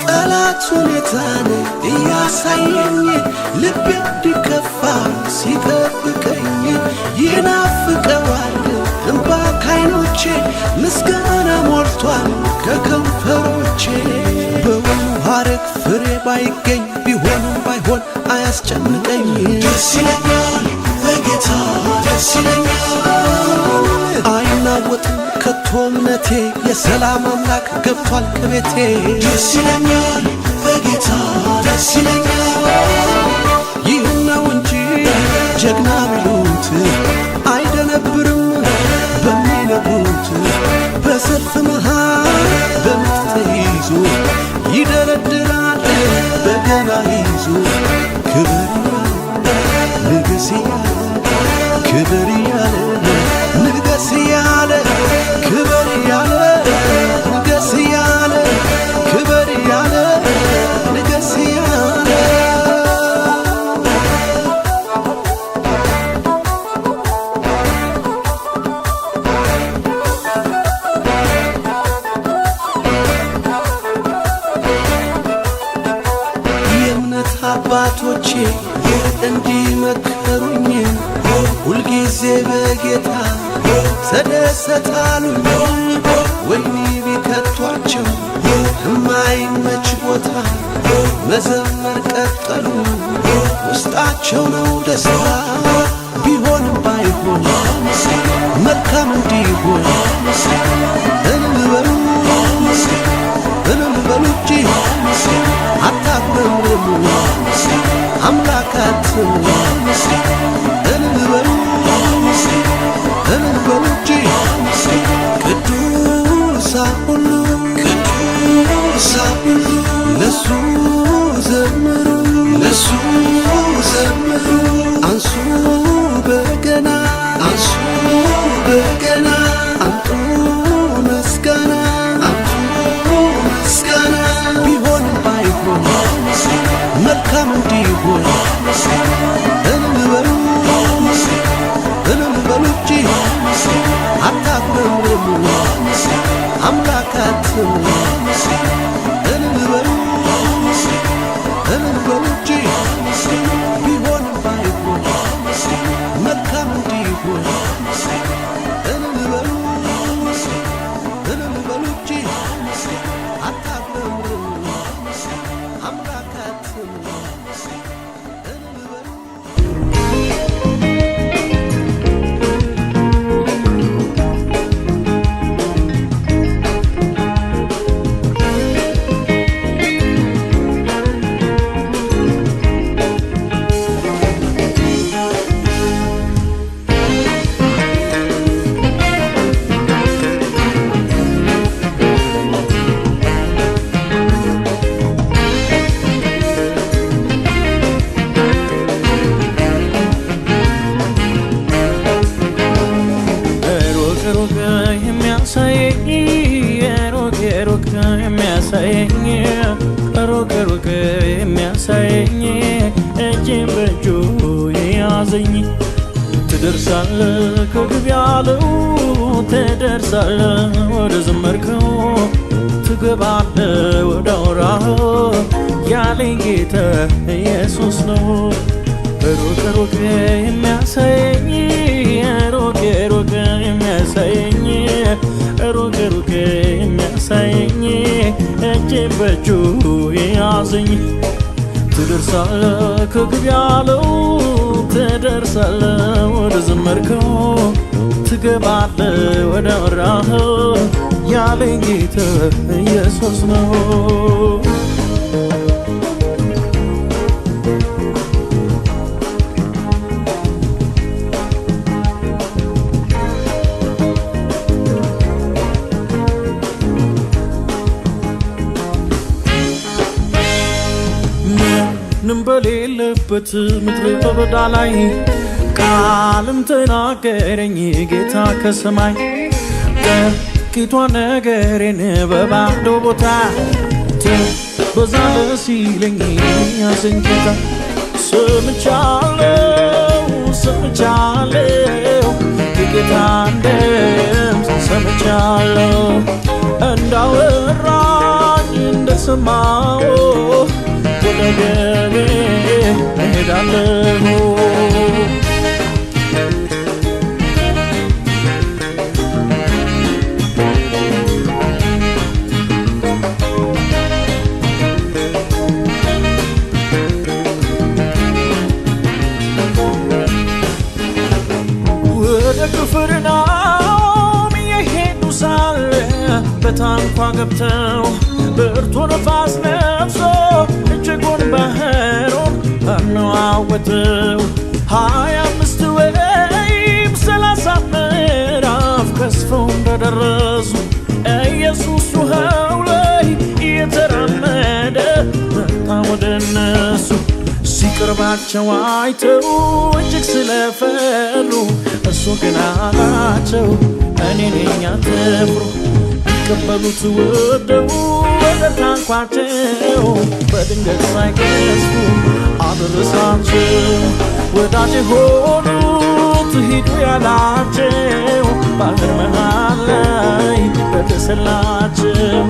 ጠላት ሁኔታን እያሳየኝ ልቤ እንዲከፋ ሲጠብቀኝ ይናፍቀዋል እንባ ካይኖቼ ምስጋና ሞልቷል ከከንፈሮቼ በወኑ ሐረግ ፍሬ ባይገኝ ቢሆንም ባይሆን አያስጨንቀኝ ደስ ይለኛል በጌታ ደስ ይለኛል አይናወጥም ከቶ እምነቴ የሰላም አምላክ ገብቷል ከቤቴ ደስ ይለኛል በጌታ ደስ ይለኛል ይህን ነው እንጂ ጀግና ቢሉት አይደነብርም በሚነቡት በሰልፍ መሃል በምት ተይዞ ይደረድራል በገና ይዞ ክብር ንግስ እያለ ክብር እያለ ንገስ እያለ ክብር እያለ ንገስ እያለ ክብር እያለ ንገስ እያለ የእምነት አባቶቼ እንዲመከሩኝ ሁልጊዜ በጌታ ተደሰታሉኝ ወይኒ ቢከቷቸው የማይመች ቦታ መዘመር ቀጠሉ ውስጣቸው ነው ደስታ ቢሆንም ባይሆን መልካም እንዲሆን እንበሉ እንጂ አታጉረምርሙ አምላካትን እንበሉ እንጂ ቅዱሳን ሁሉ ለሱ ዘምሩ ለሱ ዘምሩ አንሱ በገና አንሱ በገና አምጡ ምስጋና አምጡ ምስጋና ቢሆንም ባይሆን መልካም እንዲሆን እንበሉ እንጂ አታጉረምርሙ አምላካትን እንበሉ እንጂ ቢሆንም ባይሆን መልካም እንዲሆን እንበሉ እንጂ አታጉረምርሙ አምላካትን እንበሉ ሩቅ የሚያሳየኝ እጄን በእጁ የያዘኝ ትደርሳለህ ከግብ ያለው ትደርሳለህ ወደ ዘመርከው ትገባለህ ወደ አውራኸው ያለኝ ጌታ ኢየሱስ ነው ሩቅ የሚያሳየኝ ሩቅ የሚያሳየኝ ሩቅ የሚያሳየኝ እጄን በእጁ የያዘኝ ትደርሳለህ ከግብ ያለው ትደርሳለህ ወደ ዘመርከው ትገባለህ ወደ አወራኸው ያለኝ ጌታ ኢየሱስ ነው በሌለበት ምድረ በዳ ላይ ቃልም ተናገረኝ ጌታ ከሰማይ ጥቂቷ ነገሬን በባዶ ቦታ በዛለ ሲለኝ ያዘኝ ጌታ ሰምቻለሁ የጌታን ድምፅ ሰምቻለሁ እንዳወራኝ እንደሰ እየሰማሁ ወደ ገቤ እሄዳለሁ ቅፍርናሆም የሄዱ ሳለ በታንኳ ገብተው ብርቱ ነፋስ ነፍሶ እጅጉን ባህሩን አነዋወጠው 25 ወይም 30 ምዕራፍ ከስፈው እንደደረሱ ኢየሱስ ውሃው ላይ እየተራመደ መጣ ወደ እነሱ ሲቀርባቸው አይተው እጅግ ስለፈሩ እሱ ግን አላቸው እኔ ነኝ አትፍሩ ሊቀበሉት ወደው ወደ ታንኳቸው በድንገት ሳይገስቱ አደረሳቸው ወዳጅ ሆኑት ሂዱ ያላቸው ባህር መሃል ላይ በተሰላቸው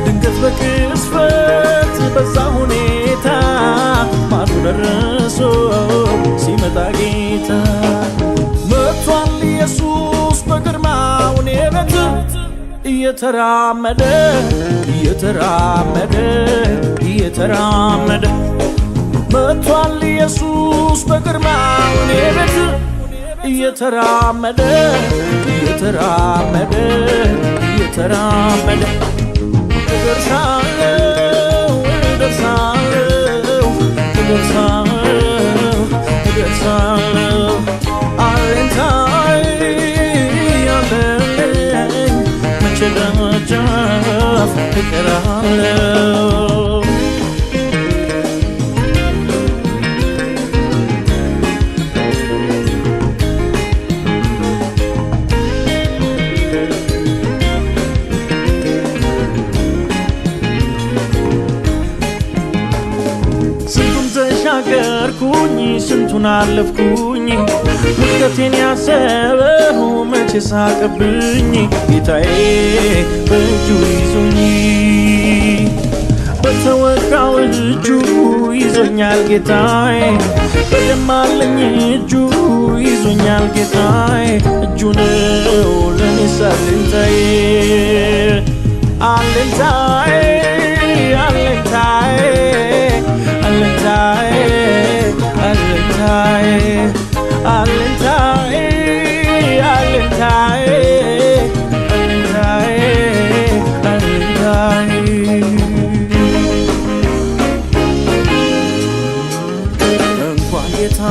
ድንገት በቅስፈት በዛ ሁኔታ ማዶ ደረሶ ሲመጣ ጌታ መጥቷል ኢየሱስ በግርማው ቤት እየተራመደ መጥቷል ኢየሱስ በግርማው ቤት እየተራመደ እደርሳለሁ አለንታይ ያለኝ መቼ ደጃፍ እቀራለሁ ተሻገርኩኝ ስንቱን አለፍኩኝ ውድቀቴን ያሰበው መቼ ሳቀብኝ ጌታዬ በእጁ ይዞኝ በተወጋው እጁ ይዞኛል ጌታዬ በደማለኝ እጁ ይዞኛል ጌታዬ እጁ ነው ለኔስ አለኝታዬ እንኳን ጌታ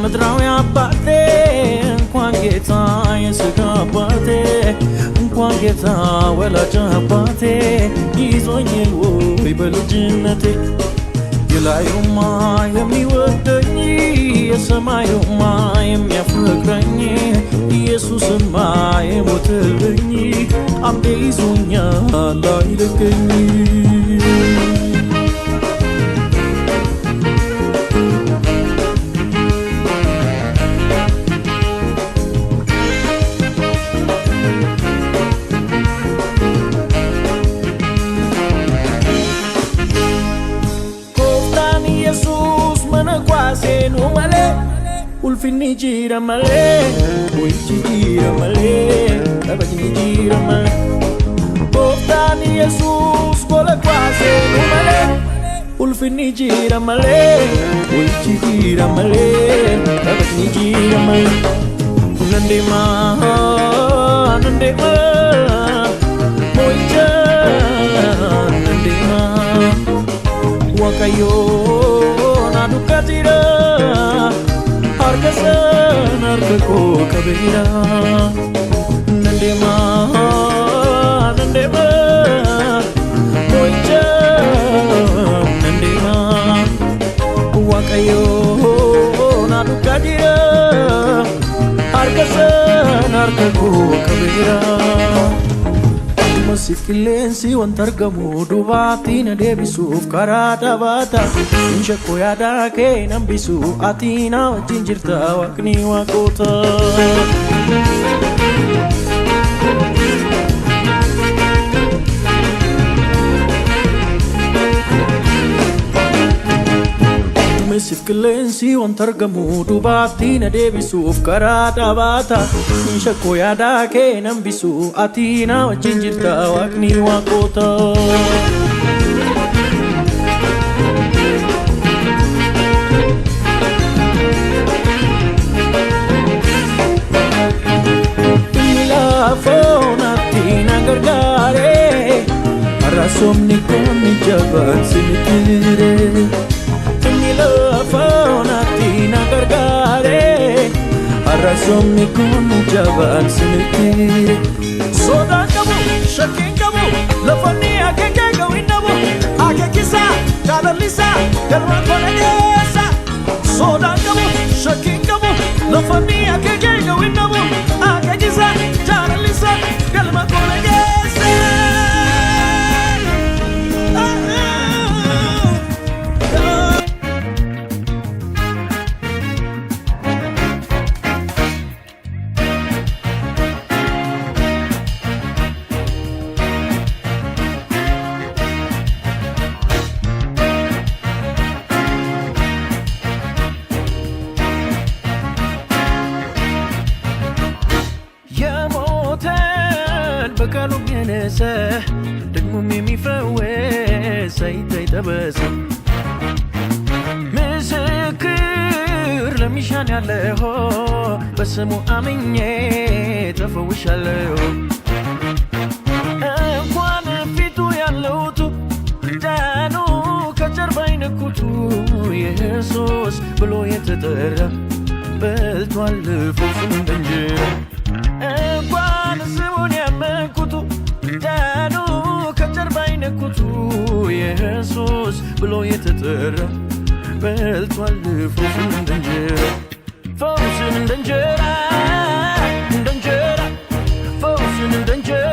ምድራዊ አባቴ እንኳን ጌታ የሥጋ አባቴ እንኳን ጌታ ወላጅ አባቴ ይዞኝ ወይ በልጅነቴ የላዩማ የሚወደኝ የሰማዩማ የሚያፈቅረኝ ኢየሱስማ የሞተልኝ አምዴ ይዞኛል አይለቀኝ ulfinni gira male uichi gira male kabagni gira male Boftani Jesus kola quase male ulfinni gira male uichi gira male kabagni gira male nandema moicha nandema wakayo nadukatira arkasan arkako kabira nandema moicha nandema wakayo nadukatira arkasan arkako kabira Masikilensi wantargamu dubati na debisuuf karaa dhabata Inshakko yaada kee nambisu ati na wajjin jirta waaqni waaqota qilleensi wanta argamu dubaatti na deebisuuf karaa dhaabaata shakkoo yaadaa kee nan bisu ati na wajjin jirta waaqni waaqota Fonati na gargare Arasomni konni jaban sinitire Mila fonati na gargare Arasomni konni jaban sinitire Soda kabu, shakin kabu Lafani akeke gawinabu Akekisa, kalalisa Galwa konagesa Soda kabu, shakin kabu Lafani akeke gawinabu Akekisa Listen, get my በቃሉም የነሰ ደግሞም የሚፈወስ ሳይታይጠበስ ምስክር ለሚሻን ያለሆ በስሙ አምኜ ተፈውሻለሁ እንኳን ፊቱ ያለውቱ ዳኑ ከጀርባ ይነኩቱ ኢየሱስ ብሎ የተጠራ በልቷል ፈውሱን እንጀራ እንኳን ስሙን ያመንኩቱ ዳኑ ከጀርባ ይነኩቱ ኢየሱስ ብሎ የተጠራ በልቷል ፈውሱን እንጀራ ፈውሱን እንጀራ ፈውሱን እንጀራ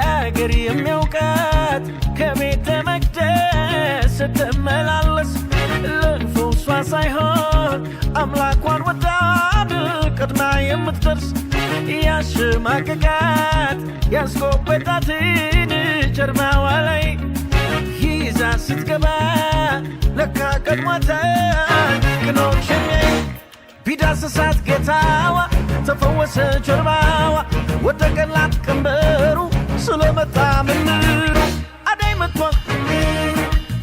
አገር የሚያውቃት ከቤተ መቅደስ ስትመላለስ ለፈውሷ ሳይሆን አምላኳን ወዳድ ቀድማ የምትደርስ ያሸማቀቃት ያስቆበጣትን ጀርባዋ ላይ ይዛ ስትገባ ለካ ቀድሟታል ቅኖች የሚያይ ቢዳስሳት ጌታዋ ተፈወሰ ጀርባዋ ወደቀላት ቀንበሩ ስለመጣ ምንሩ አዳይ መጥቷል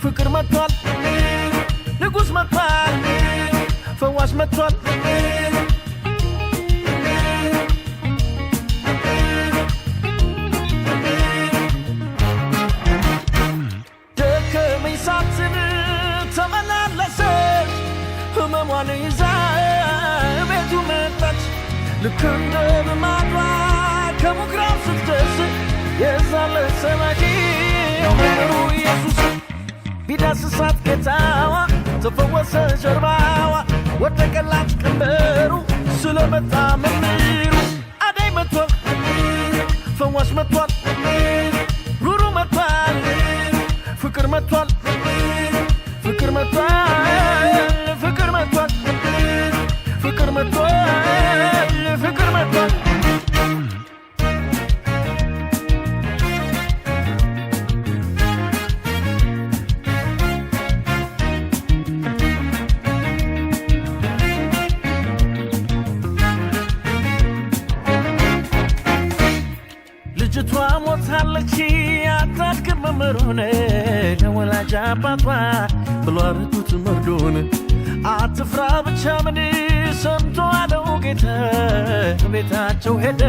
ፍቅር መጥቷል ንጉሥ መጥቷል ፈዋሽ መጥቷል ደከመኝ ሳትል ተመላለሰች ህመሟን ይዛ ቤቱ መጣች ልክ እንደ ልማዷ ከምኩራብ ስትደርስ የዛለ ሰማቂ የሆነው ኢየሱስ ቢዳስሳት ጌታዋ ተፈወሰ ጀርባዋ ወደቀላት ቀንበሩ ስለመጣ መምህሩ አዳይ መጥቷል ፈዋሽ መጥቷል ሩሩ መጥቷል ፍቅር መጥቷል ፍቅር መጥቷል ፍቅር መጥቷል ፍቅር መጥቷል ፍቅር መጥቷል ልጅቷ ሞታለች አታድግም መምህሩን ለወላጅ አባቷ ብሎ አረቱት መርዶን አትፍራ ብቻ ምን ሰምቶ አለው ጌታ ቤታቸው ሄደ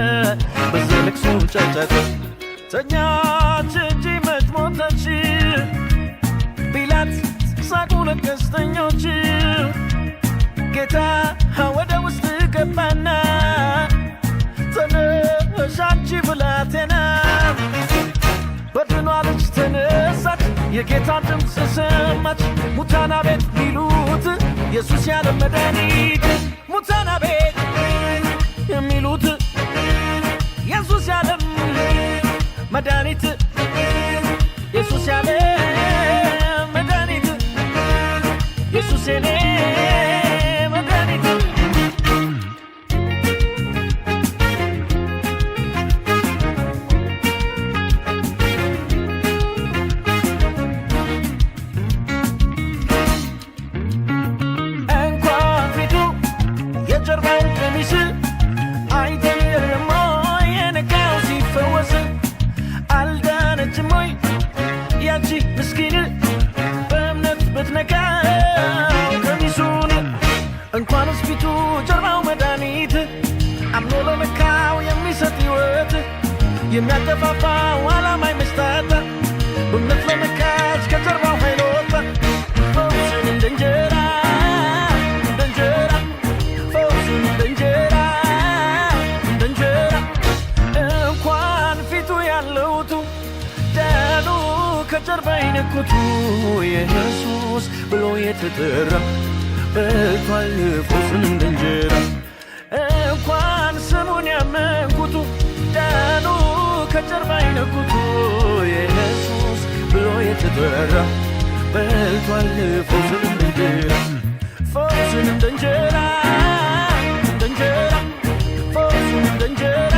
በዘለቅሶ ጫጫታ ተኛች እንጂ መች ሞተች ቢላት ሳቁ ለቀስተኞች ጌታ ወደ ውስጥ ገባና ተነሽ አንቺ ብላቴና በድኗለች ተነሳች የጌታ ድምፅ ሰማች ሙታና ቤት ሚሉት ኢየሱስ ያለ መድኃኒት ሙታና ቤት የሚሉት ኢየሱስ ያለ መድኃኒት ኢየሱስ ያለ መድኃኒት ኢየሱስ የኔ የሚያጠፋፋው ዓላማ ይመስጣታ በእምነት ለመካድ ከጀርባው ኃይል ወጣ ፈውስን እንደ እንጀራ ፈውስን እንደ እንጀራ እንኳን ፊቱ ያለውቱ ዳኑ ከጀርባ ይነኩቱ ኢየሱስ ብሎ የተጠራ በልቷል ፈውስን እንደ እንጀራ እንኳን ስሙን ያመንኩቱ ዳኑ ከጀርባ ይነኩቱ ኢየሱስ ብሎ የተጠራ በልቷል ፈውስን እንደ እንጀራ ፈውስን እንደ እንጀራ ፈውስን እንደ እንጀራ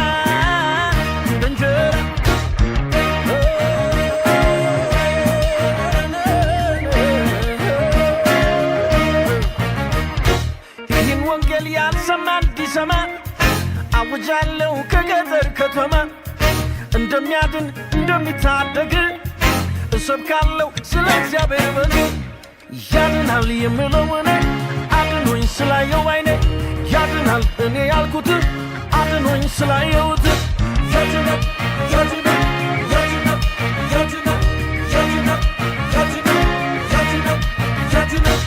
ይህን ወንጌል ያልሰማ እንዲሰማ አውጃለሁ ከገጠር ከተማ እንደሚያድን እንደሚታደግ እሰብካለሁ ስለ እግዚአብሔር በግ ያድናል የምለውን አድኖኝ ስላየው አይኔ ያድናል እኔ ያልኩት አድኖኝ ስላየውት ያድናል ያድናል ያድናል ያድናል ያድናል ያድናል ያድናል ያድናል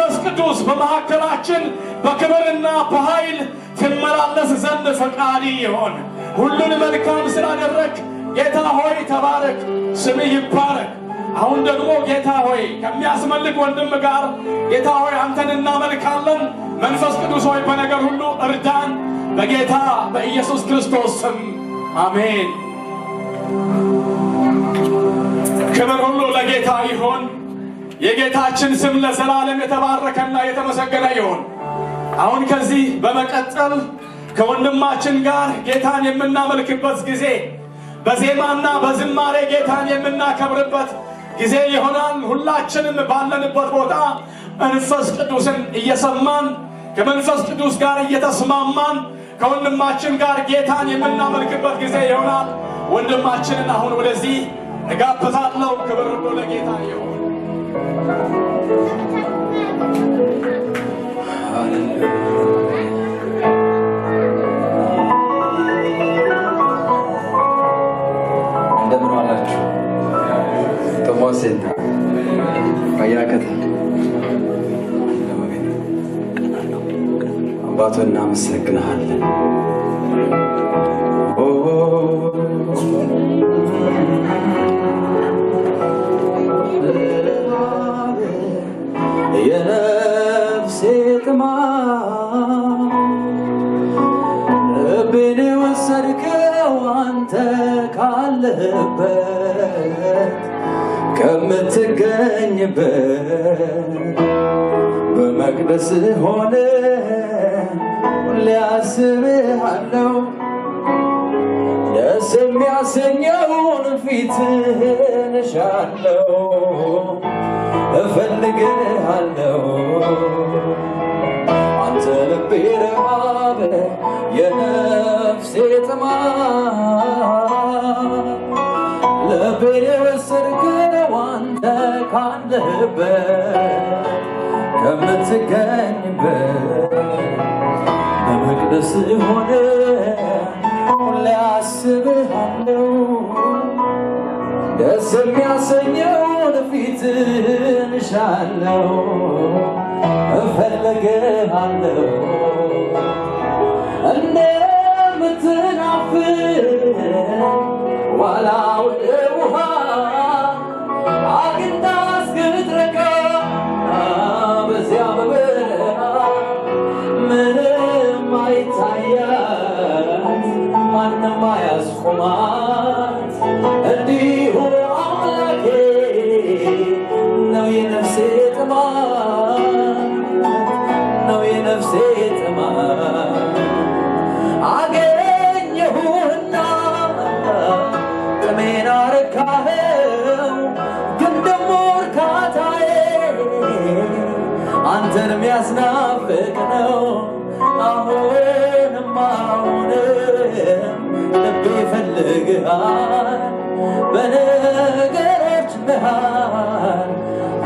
መንፈስ ቅዱስ በመካከላችን በክብርና በኃይል ትመላለስ ዘንድ ፈቃድ ይሆን። ሁሉን መልካም ስላደረግ ጌታ ሆይ ተባረክ፣ ስምህ ይባረክ። አሁን ደግሞ ጌታ ሆይ ከሚያስመልክ ወንድም ጋር ጌታ ሆይ አንተን እናመልካለን። መንፈስ ቅዱስ ሆይ በነገር ሁሉ እርዳን፣ በጌታ በኢየሱስ ክርስቶስ ስም አሜን። ክብር ሁሉ ለጌታ ይሆን። የጌታችን ስም ለዘላለም የተባረከና የተመሰገነ ይሁን። አሁን ከዚህ በመቀጠል ከወንድማችን ጋር ጌታን የምናመልክበት ጊዜ፣ በዜማና በዝማሬ ጌታን የምናከብርበት ጊዜ ይሆናል። ሁላችንም ባለንበት ቦታ መንፈስ ቅዱስን እየሰማን ከመንፈስ ቅዱስ ጋር እየተስማማን ከወንድማችን ጋር ጌታን የምናመልክበት ጊዜ ይሆናል። ወንድማችንን አሁን ወደዚህ እጋብዛለሁ። ክብር ሁሉ ለጌታ ይሁን። እንደምን ዋላችሁ? ቶሞሴን አያከተ አባቶ እናመሰግንሃለን። የነፍሴ ጥማት ልቤን ወሰድከው አንተ ካለህበት ከምትገኝበት በመቅደስ ሆነ ሁሌ አስብሃለሁ። ደስ የሚያሰኘውን ፊትህን እሻለሁ፣ እፈልግሃለሁ። አንተ ልቤ ረሃብ የነፍሴ ጥማት ልቤን የወሰድከው አንተ ካለህበት ከምትገኝበት በመቅደስ ሆነ ሁሌ አስብሃለሁ። ደስ የሚያሰኘውን ፊትህን እሻለሁ፣ እፈልግሃለሁ። እንደምትናፍቅ ዋላ ወደ ውሃ አግኝታ እስክትረካ በዚያ በበረሃ ምንም አይታያት ማንም አያስቆማት እንዲሁ አምላኬ ነው የነፍሴ ጥማት ነው የነፍሴ ጥማት። አገኘሁና ጥሜን አረካኸው፣ ግን ደሞ እርካታዬ አንተን የሚያስናፍቅ ነው። አሁንም ልቤ ይፈልግሃል፣ በነገሮች መሃል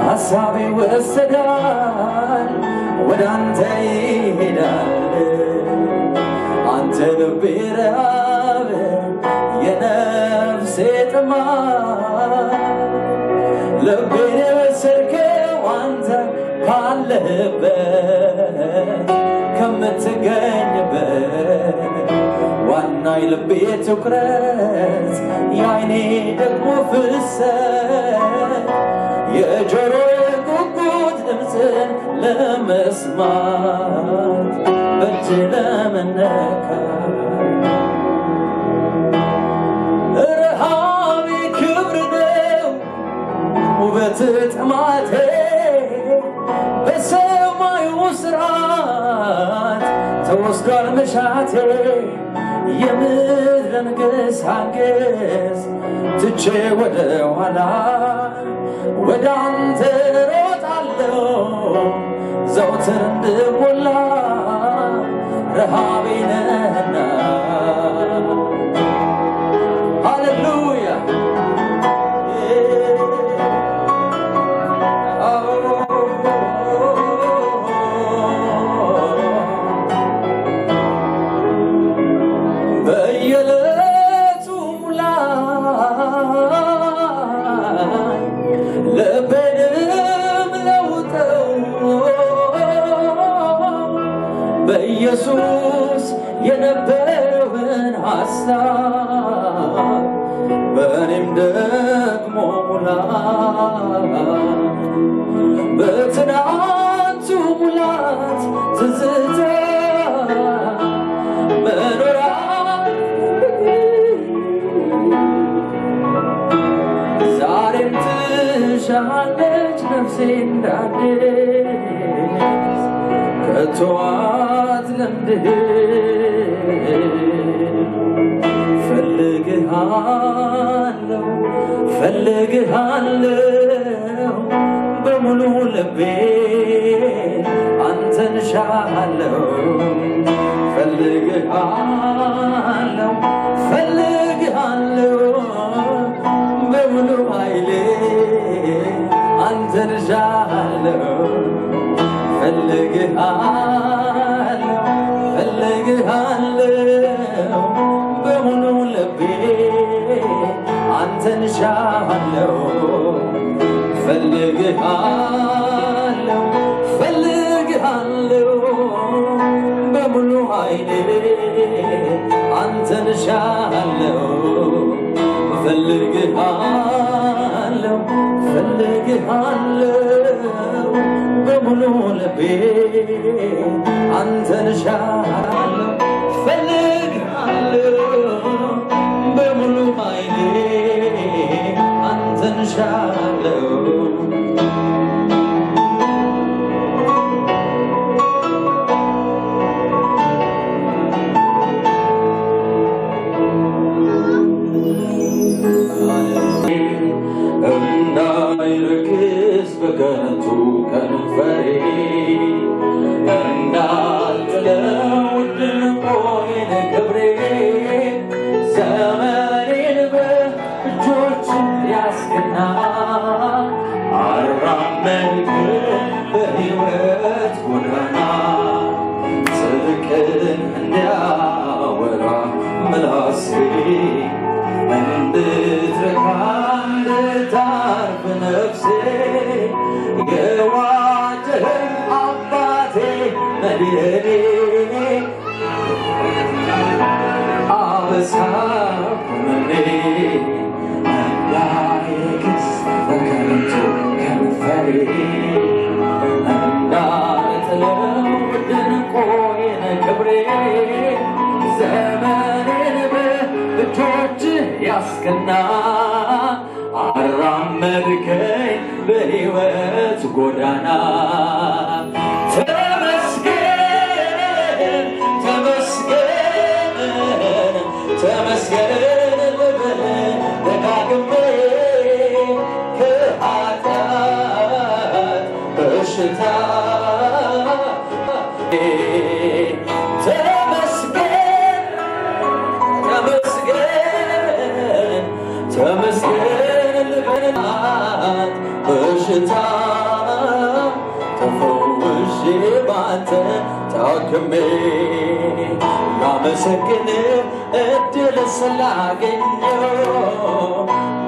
ሐሳቤ ወሰዳል፣ ወደ አንተ ይሄዳል። አንተ ልቤ ረሃብ የነፍሴ ጥማት ልቤን የወሰድከው አንተ ካለህበት ከምትገኝበት ዋና የልቤ ትኩረት የዓይኔ ደግሞ ፍሰት የጆሮዬ ጉጉት ድምፅን ለመስማት በእጅ ለመነካት ረሃቤ ክብር ነው ውበት ጥማቴ በሰማዩ ስርዓት ተወስዷል መሻቴ የምድርን ግሳንግስ ትቼ ወደ ኋላ ወደ አንተ ሮጣለሁ ዘውትር እንድሞላ ረሃቤ ነህና ሃሌሉያ በየዕለቱ ሙላይ ልቤንም ለውጠው ኢየሱስ የነበረውን ሐሳብ በእኔም ደግሞ ሙላት በትናንቱ ሙላት ትዝታ መኖራ ዛሬም ትሻለች ነፍሴ እንዳዲስ ከቶ አትለምድም ፈልግሃለሁ ፈልግሃለሁ በሙሉ ልቤ አንተን እሻለሁ ፈልግሃለሁ ፈልግሃለሁ በሙሉ ኃይሌ አንተን እሻለሁ ፈልግሃለሁ ፈልግሃለሁ በሙሉ ልቤ አንተን እሻለሁ ፈልግሃለሁ ፈልግሃለሁ በሙሉ ኃይሌ አንተን እሻለሁ ፈልግሃለሁ ፈልግሃለሁ በሙሉ ልቤ አንተን እሻለሁ ፈልግሃለሁ በሙሉ ኃይሌ አንተን እሻለሁ እንዳይረክስ በከንቱ ከንፈሬ እንዳልጥለው ድንቆይን ክብሬ ዘመኔን በእጆች ያስገና አራመድክ በሕይወት ጎዳና ጽድቅን እንዲያወራ ምላሴ እንድትረካ እንድታርፍ ነፍሴ የዋጀኸኝ አባቴ መድኃኒቴ አበሳ ኩነኔ እንዳይረክስ በከንቱ ከንፈሬ እንዳልጥለው ድንቆይን ክብሬ ዘመኔን በእጆችህ ያስቀና አራመድከኝ በሕይወት ጎዳና ተመስገን ተመስገን ተመስገን ልበል ደጋግሜ ከኃጢአት በሽታ ተመስገን ተመስገን ተመስገን ልበላት በሽታ ተፈውሼ ባንተ ታክሜ ላመሰግን እድል ስላገኘው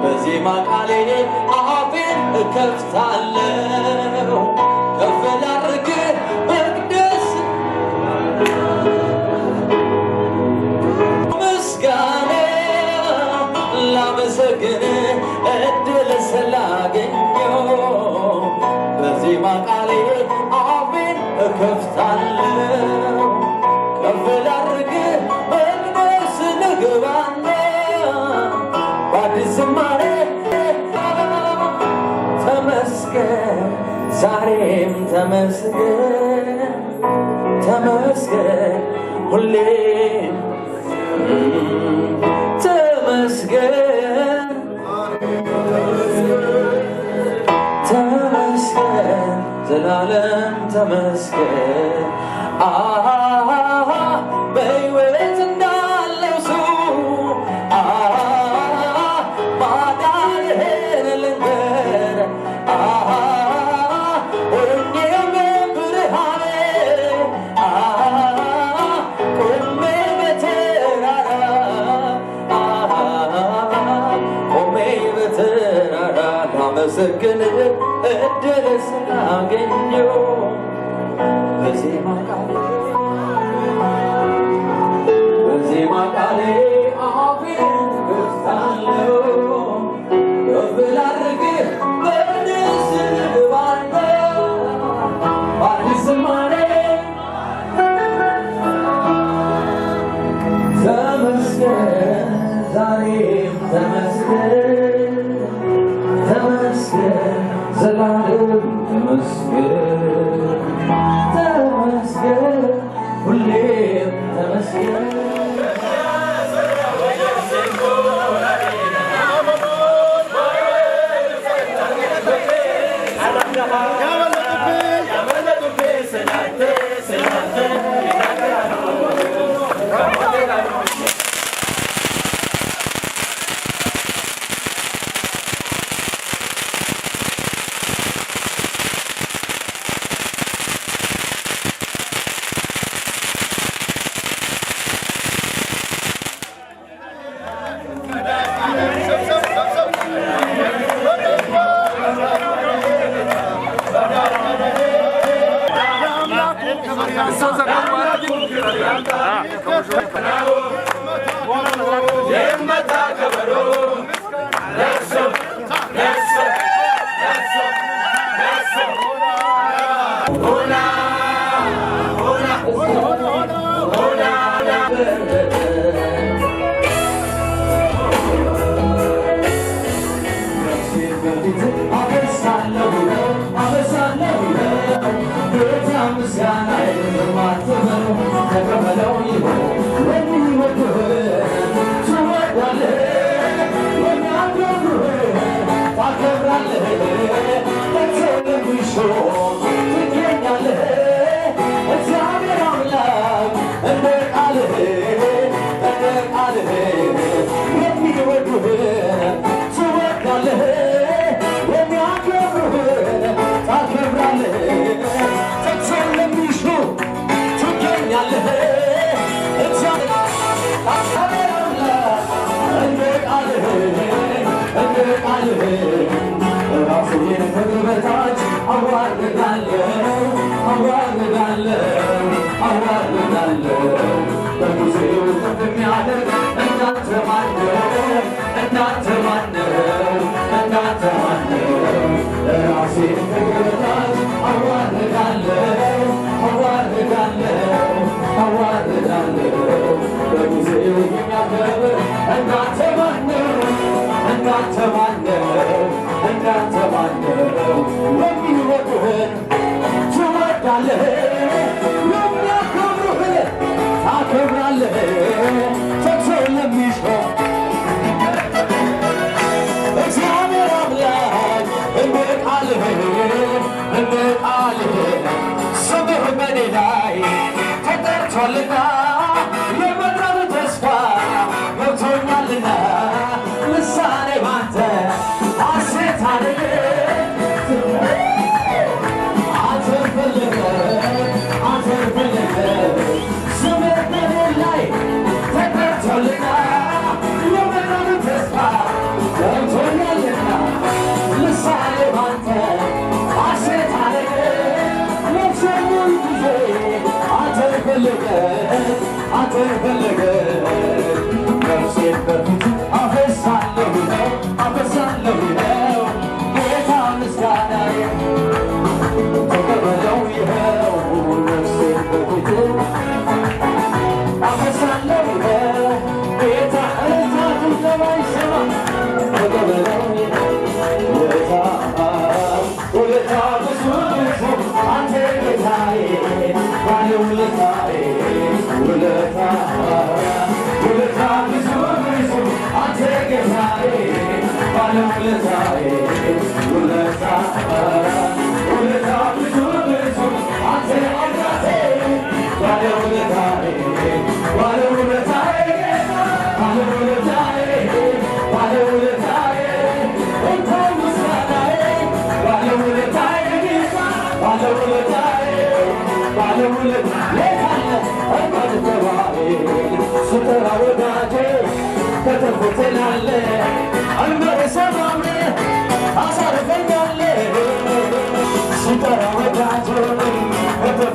በዜማ ቃሌ አፌን እከፍታለሁ ከፍ ላድርግ መቅደስ ምስጋና ላመሰግን እድል ስላገኘው በዜማ ቃሌ አፌን እከፍታለሁ ከፍ ላድርግ መቅደስ ልግባና በአዲስ ዝማሬ ተመስገን ዛሬም ተመስገን ተመስገን ሁሌ ተመስገን ተመስገን ዘላለም ተመስገን በሕይወት እንዳለው ሰው ማዳንህን ልንገር ሆኜም ብርሃኔ ቆሜ በተራራ ቆሜ በተራራ ላመሰግን እድል ስላገኘው በዜማ ቃል ዛሬም ተመስገን ተመስገን ዘላለም ተመስገን ተመስገን ሁሌም ተመስገን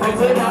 I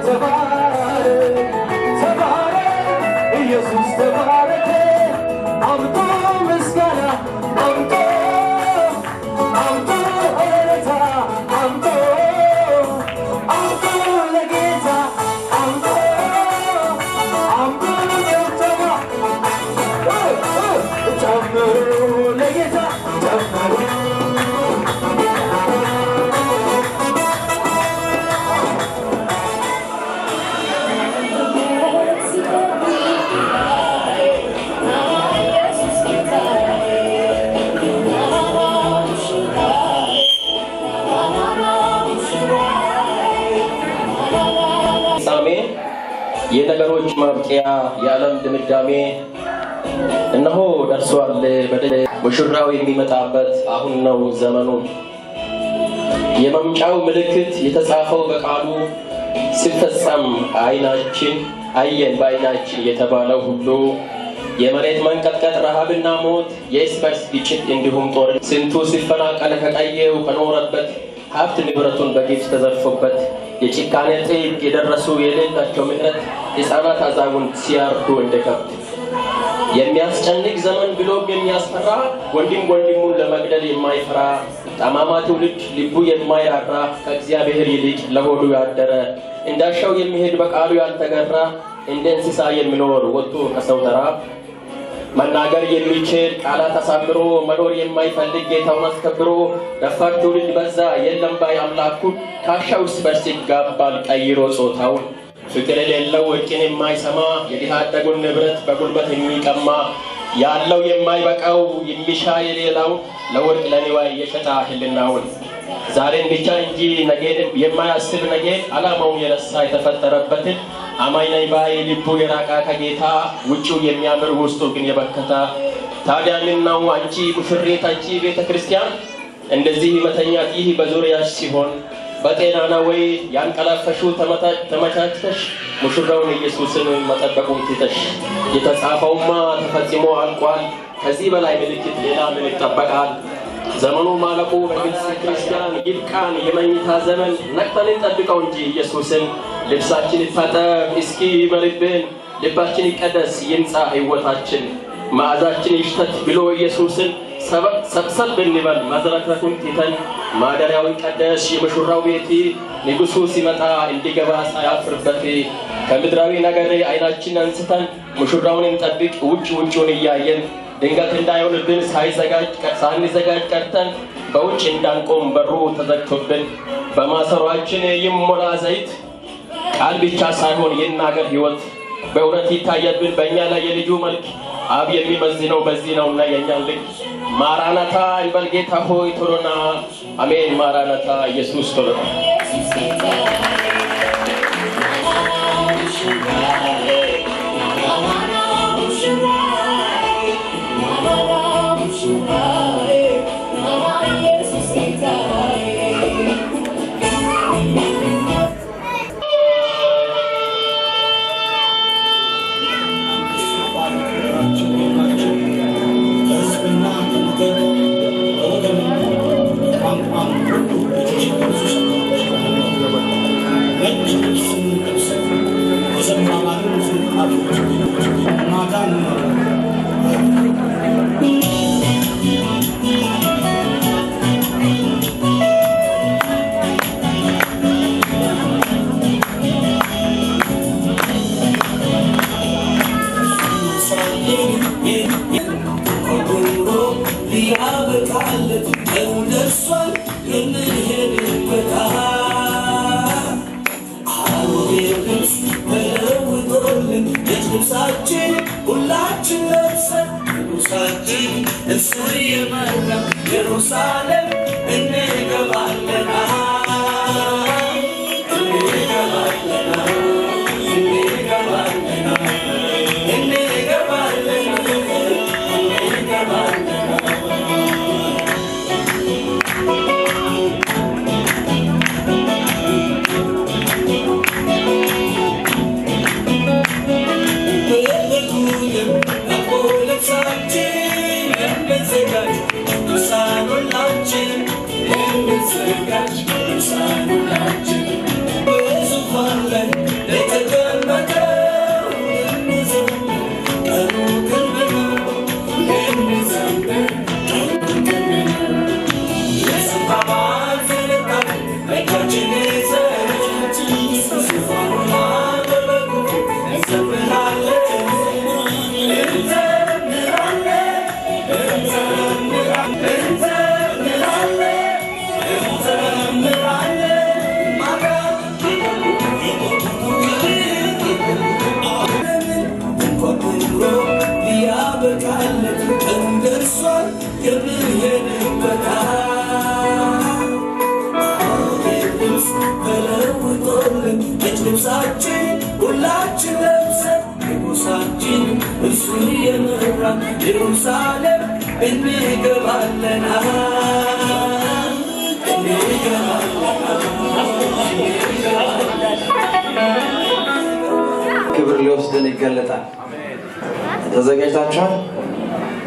ሰላም ፍጻሜ፣ የነገሮች ማብቂያ፣ የዓለም ድምዳሜ እነሆ ደርሷል። ሙሽራው የሚመጣበት አሁን ነው ዘመኑ። የመምጫው ምልክት የተጻፈው በቃሉ ሲፈጸም አይናችን አየን በአይናችን የተባለው ሁሉ የመሬት መንቀጥቀጥ፣ ረሃብና ሞት፣ የእርስ በርስ ግጭት እንዲሁም ጦርነት ስንቱ ሲፈናቀል ከቀየው ከኖረበት ሀብት ንብረቱን በግፍ ተዘርፎበት የጭካኔ ጥግ የደረሱ የሌላቸው ምሕረት ሕፃናት አዛውንት ሲያርዱ እንደ ከብት የሚያስጨንቅ ዘመን ብሎም የሚያስፈራ ወንድም ወንድሙን ለመግደል የማይፈራ ጠማማ ትውልድ ልቡ የማይራራ ከእግዚአብሔር ይልቅ ለሆዱ ያደረ እንዳሻው የሚሄድ በቃሉ ያልተገራ እንደ እንስሳ የሚኖር ወጥቶ ከሰው ተራ መናገር የሚችል ቃላት አሳምሮ መኖር የማይፈልግ ጌታውን አስከብሮ ደፋር ትውልድ በዛ የለም ባይ አምላኩን ካሻው እርስ በርስ ይጋባል ቀይሮ ጾታውን ፍቅር የሌለው እርቅን የማይሰማ የድሃ አደጉን ንብረት በጉልበት የሚቀማ ያለው የማይበቃው የሚሻ የሌላው ለወርቅ ለኒዋይ የሸጣ ህልናውን ዛሬን ብቻ እንጂ ነገን የማያስብ ነገ ዓላማውን የረሳ የተፈጠረበትን አማኝ ነኝ ባይ ልቡ የራቃ ከጌታ ውጭው የሚያምር ውስጡ ግን የበከታ ታዲያ ምን ነው አንቺ ሙሽሪት አንቺ ቤተ ክርስቲያን እንደዚህ መተኛት ይህ በዙሪያሽ ሲሆን በጤና ነው ወይ ያንቀላፈሽው ተመቻችተሽ ሙሽራውን ኢየሱስን መጠበቁን ትተሽ የተጻፈውማ ተፈጽሞ አልቋል ከዚህ በላይ ምልክት ሌላ ምን ይጠበቃል ዘመኑ ማለቁ በግልጽ ክርስቲያን ይብቃን የመኝታ ዘመን ነቅተን እንጠብቀው እንጂ ኢየሱስን ልብሳችን ይታጠብ እስኪ ይበርብን ልባችን ይቀደስ ይንጻ ሕይወታችን ማዕዛችን ይሽተት ብሎ ኢየሱስን ሰብሰብ ብንበል መዝረክረኩን ትተን ማደሪያውን ቀደስ የሙሽራው ቤት ንጉሡ ሲመጣ እንዲገባ ሳያፍርበት ከምድራዊ ነገር አይናችን አንስተን ሙሽራውን እንጠብቅ ውጭውን እያየን ድንገት እንዳይሆንብን ሳንዘጋጅ ቀርተን በውጭ እንዳንቆም በሩ ተዘግቶብን በማሰሯችን ይሞላ ዘይት ቃል ብቻ ሳይሆን ይናገር ሕይወት በእውነት ይታየብን በእኛ ላይ የልጁ መልክ አብ የሚመዝነው በዚህ ነውና የእኛን ልክ ማራናታ እንበል ጌታ ሆይ ቶሎና አሜን ማራናታ ኢየሱስ ቶሎና Jerusalem, Sanon lanchin ኢየሩሳሌም እንገባለን ክብር ሊወስደን ይገለጣል። ተዘጋጅታችኋል?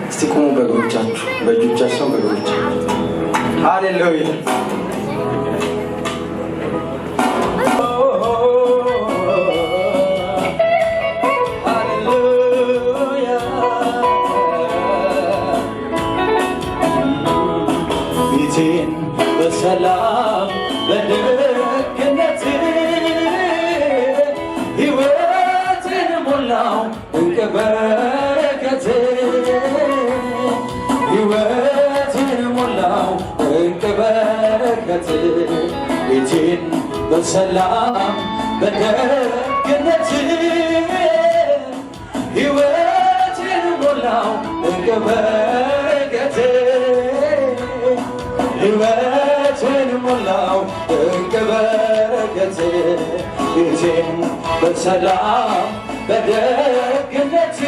እስቲ ቁሙ በእግሮቻችሁ፣ በእጆቻችሁ በእግሮቻችሁ። ሃሌሉያ ቤቴን በሰላም በደግነት ሕይወትን ሞላው ድንቅ በረከት ሕይወትን ሞላው ድንቅ በረከት ቤቴን በሰላም በደግነት ሕይወትን ሞላው ድንቅ በረከት ሕይወትን ሞላው ድንቅ በረከት ቤቴን በሰላም በደግነት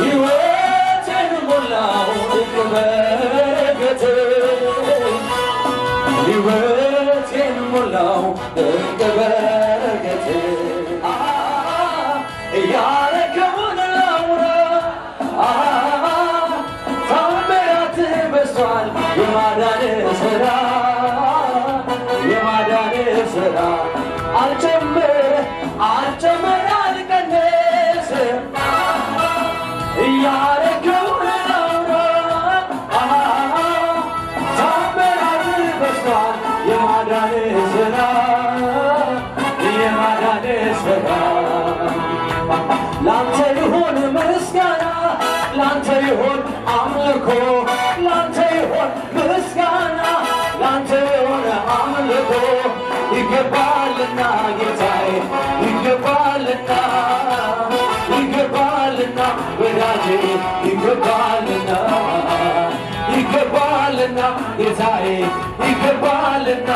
ሕይወትን ሞላው ድንቅ በረከት ሕይወትን ሞላው ድንቅ በረከት ያረከውን ላውራ ታምራት በዝቷል የማዳን ሥራ የማዳን ሥራ አልጨምር አልቀንስ ያረከውን ላውራ ታምራት በዝቷል የማዳን ሥራ የማዳን ሥራ ላንተ ይሁን ምስጋና ላንተ ይሁን አምልኮ ላንተ ይሁን ምስጋና ላንተ ይሁን አምልኮ ይገባልና ጌታዬ ይገባልና ይገባልና ወዳጄ ይገባልና ይገባልና ጌታዬ ይገባልና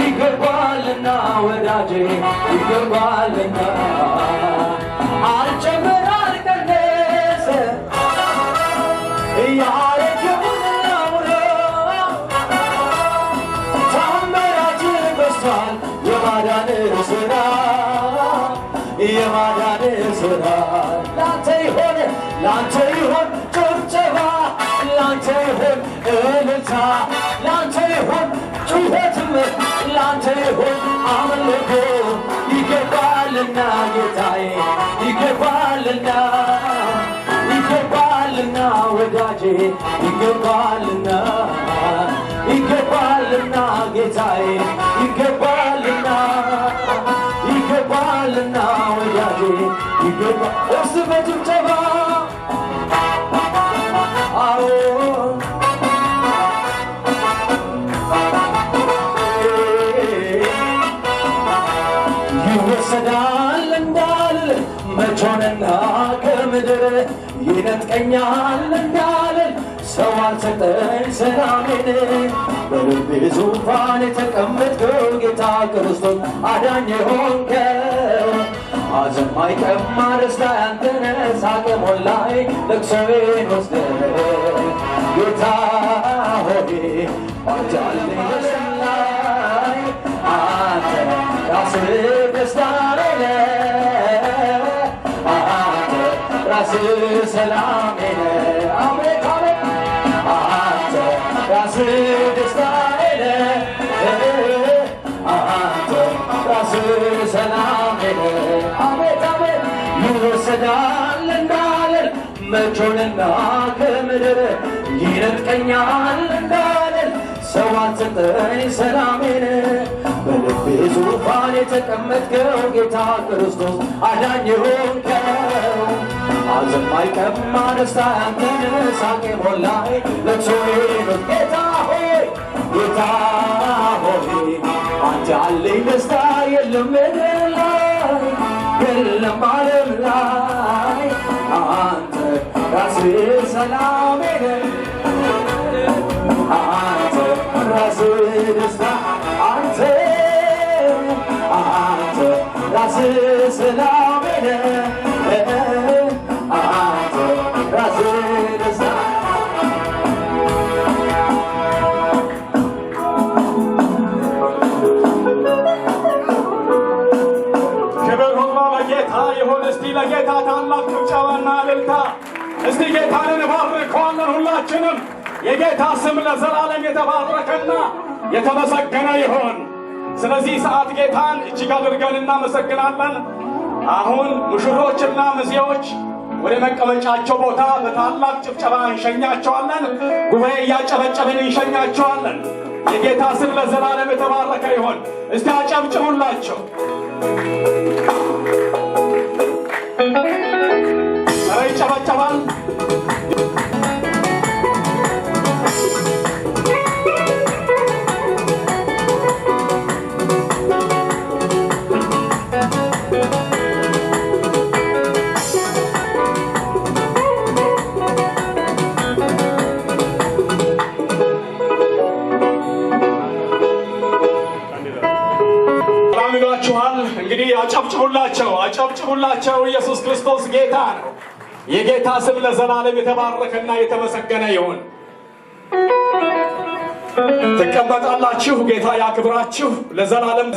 ይገባልና ወዳጄ ይገባልና አልጨምር አልቀንስ ያረከውን ላውራ ታምራት በዝቷል የማዳን ሥራ የማዳን ሥራ ላንተ ይሁን ጭብጨባ ላንተ ይሁን እልልታ ላንተ ይሁን ጩኸትም ላንተ ይሁን አምልኮ ይገባልና ጌታዬ ይገባልና ይገባልና ወዳጄ ይገባልና ይገባልና ጌታዬ ይገባልና ይገባልና ወዳጄ ይገባ እርስ በጭብጨባ አዎ ይወሰዳል እንዳልል መቾንና ከምድር ይነጥቀኛል እንዳልል ሰው አልሰጠኝ ሰላሜን በልቤ ዙፋን የተቀመጥከው ጌታ ክርስቶስ አዳኝ ሆንከው ሐዘን ማይቀማ ደስታ ያንተነ ሳቅ ሞላኝ ለቅሶዬን ወስደህ ጌታ ሆይ አንተ አለኝ በሰማይ አንተ ራስህ ደስታዬ ነህ አንተ ራስህ ሰላሜ ነህ አሜን አሜን አንተ ራስህ ደስታዬ ነህ አንተ ራስህ ሰላሜ ነህ አሜን አሜን ይወሰዳል እንዳልል መቾንና ከምድር ይነጥቀኛል እንዳልል ሰው አልሰጠኝ ሰላሜን በልቤ ዙፋን የተቀመጥከው ጌታ ክርስቶስ አዳኝ ሆንከው ሐዘን ማይቀማ ደስታ ያንተን ሳቅ ሞላኝ ለቅሶዬን ጌታ ሆይ አንተ ያለኝ ደስታ የለም ምድር ላይ የለም ዓለም ላይ አንተ ራስህ ሰላሜ ነህ አንተ ራስህ ደስታ አንተ ራስህ ሰላሜ ነህ ለጌታ ታላቅ ጭብጨባና እልልታ። እስቲ ጌታን እንባርከዋለን ሁላችንም። የጌታ ስም ለዘላለም የተባረከና የተመሰገነ ይሆን። ስለዚህ ሰዓት ጌታን እጅግ አድርገን እናመሰግናለን። አሁን ሙሽሮችና ሚዜዎች ወደ መቀመጫቸው ቦታ በታላቅ ጭብጨባ እንሸኛቸዋለን። ጉባኤ እያጨበጨብን እንሸኛቸዋለን። የጌታ ስም ለዘላለም የተባረከ ይሆን። እስቲ አጨብጭቡላቸው። ኧረ ይጨበጨባል። እንግዲህ አጨብጭቡላቸው፣ አጨብጭቡላቸው። ኢየሱስ ክርስቶስ ጌታ ነው። የጌታ ስም ለዘላለም የተባረከና የተመሰገነ ይሁን። ትቀመጣላችሁ። ጌታ ያክብራችሁ ለዘላለም።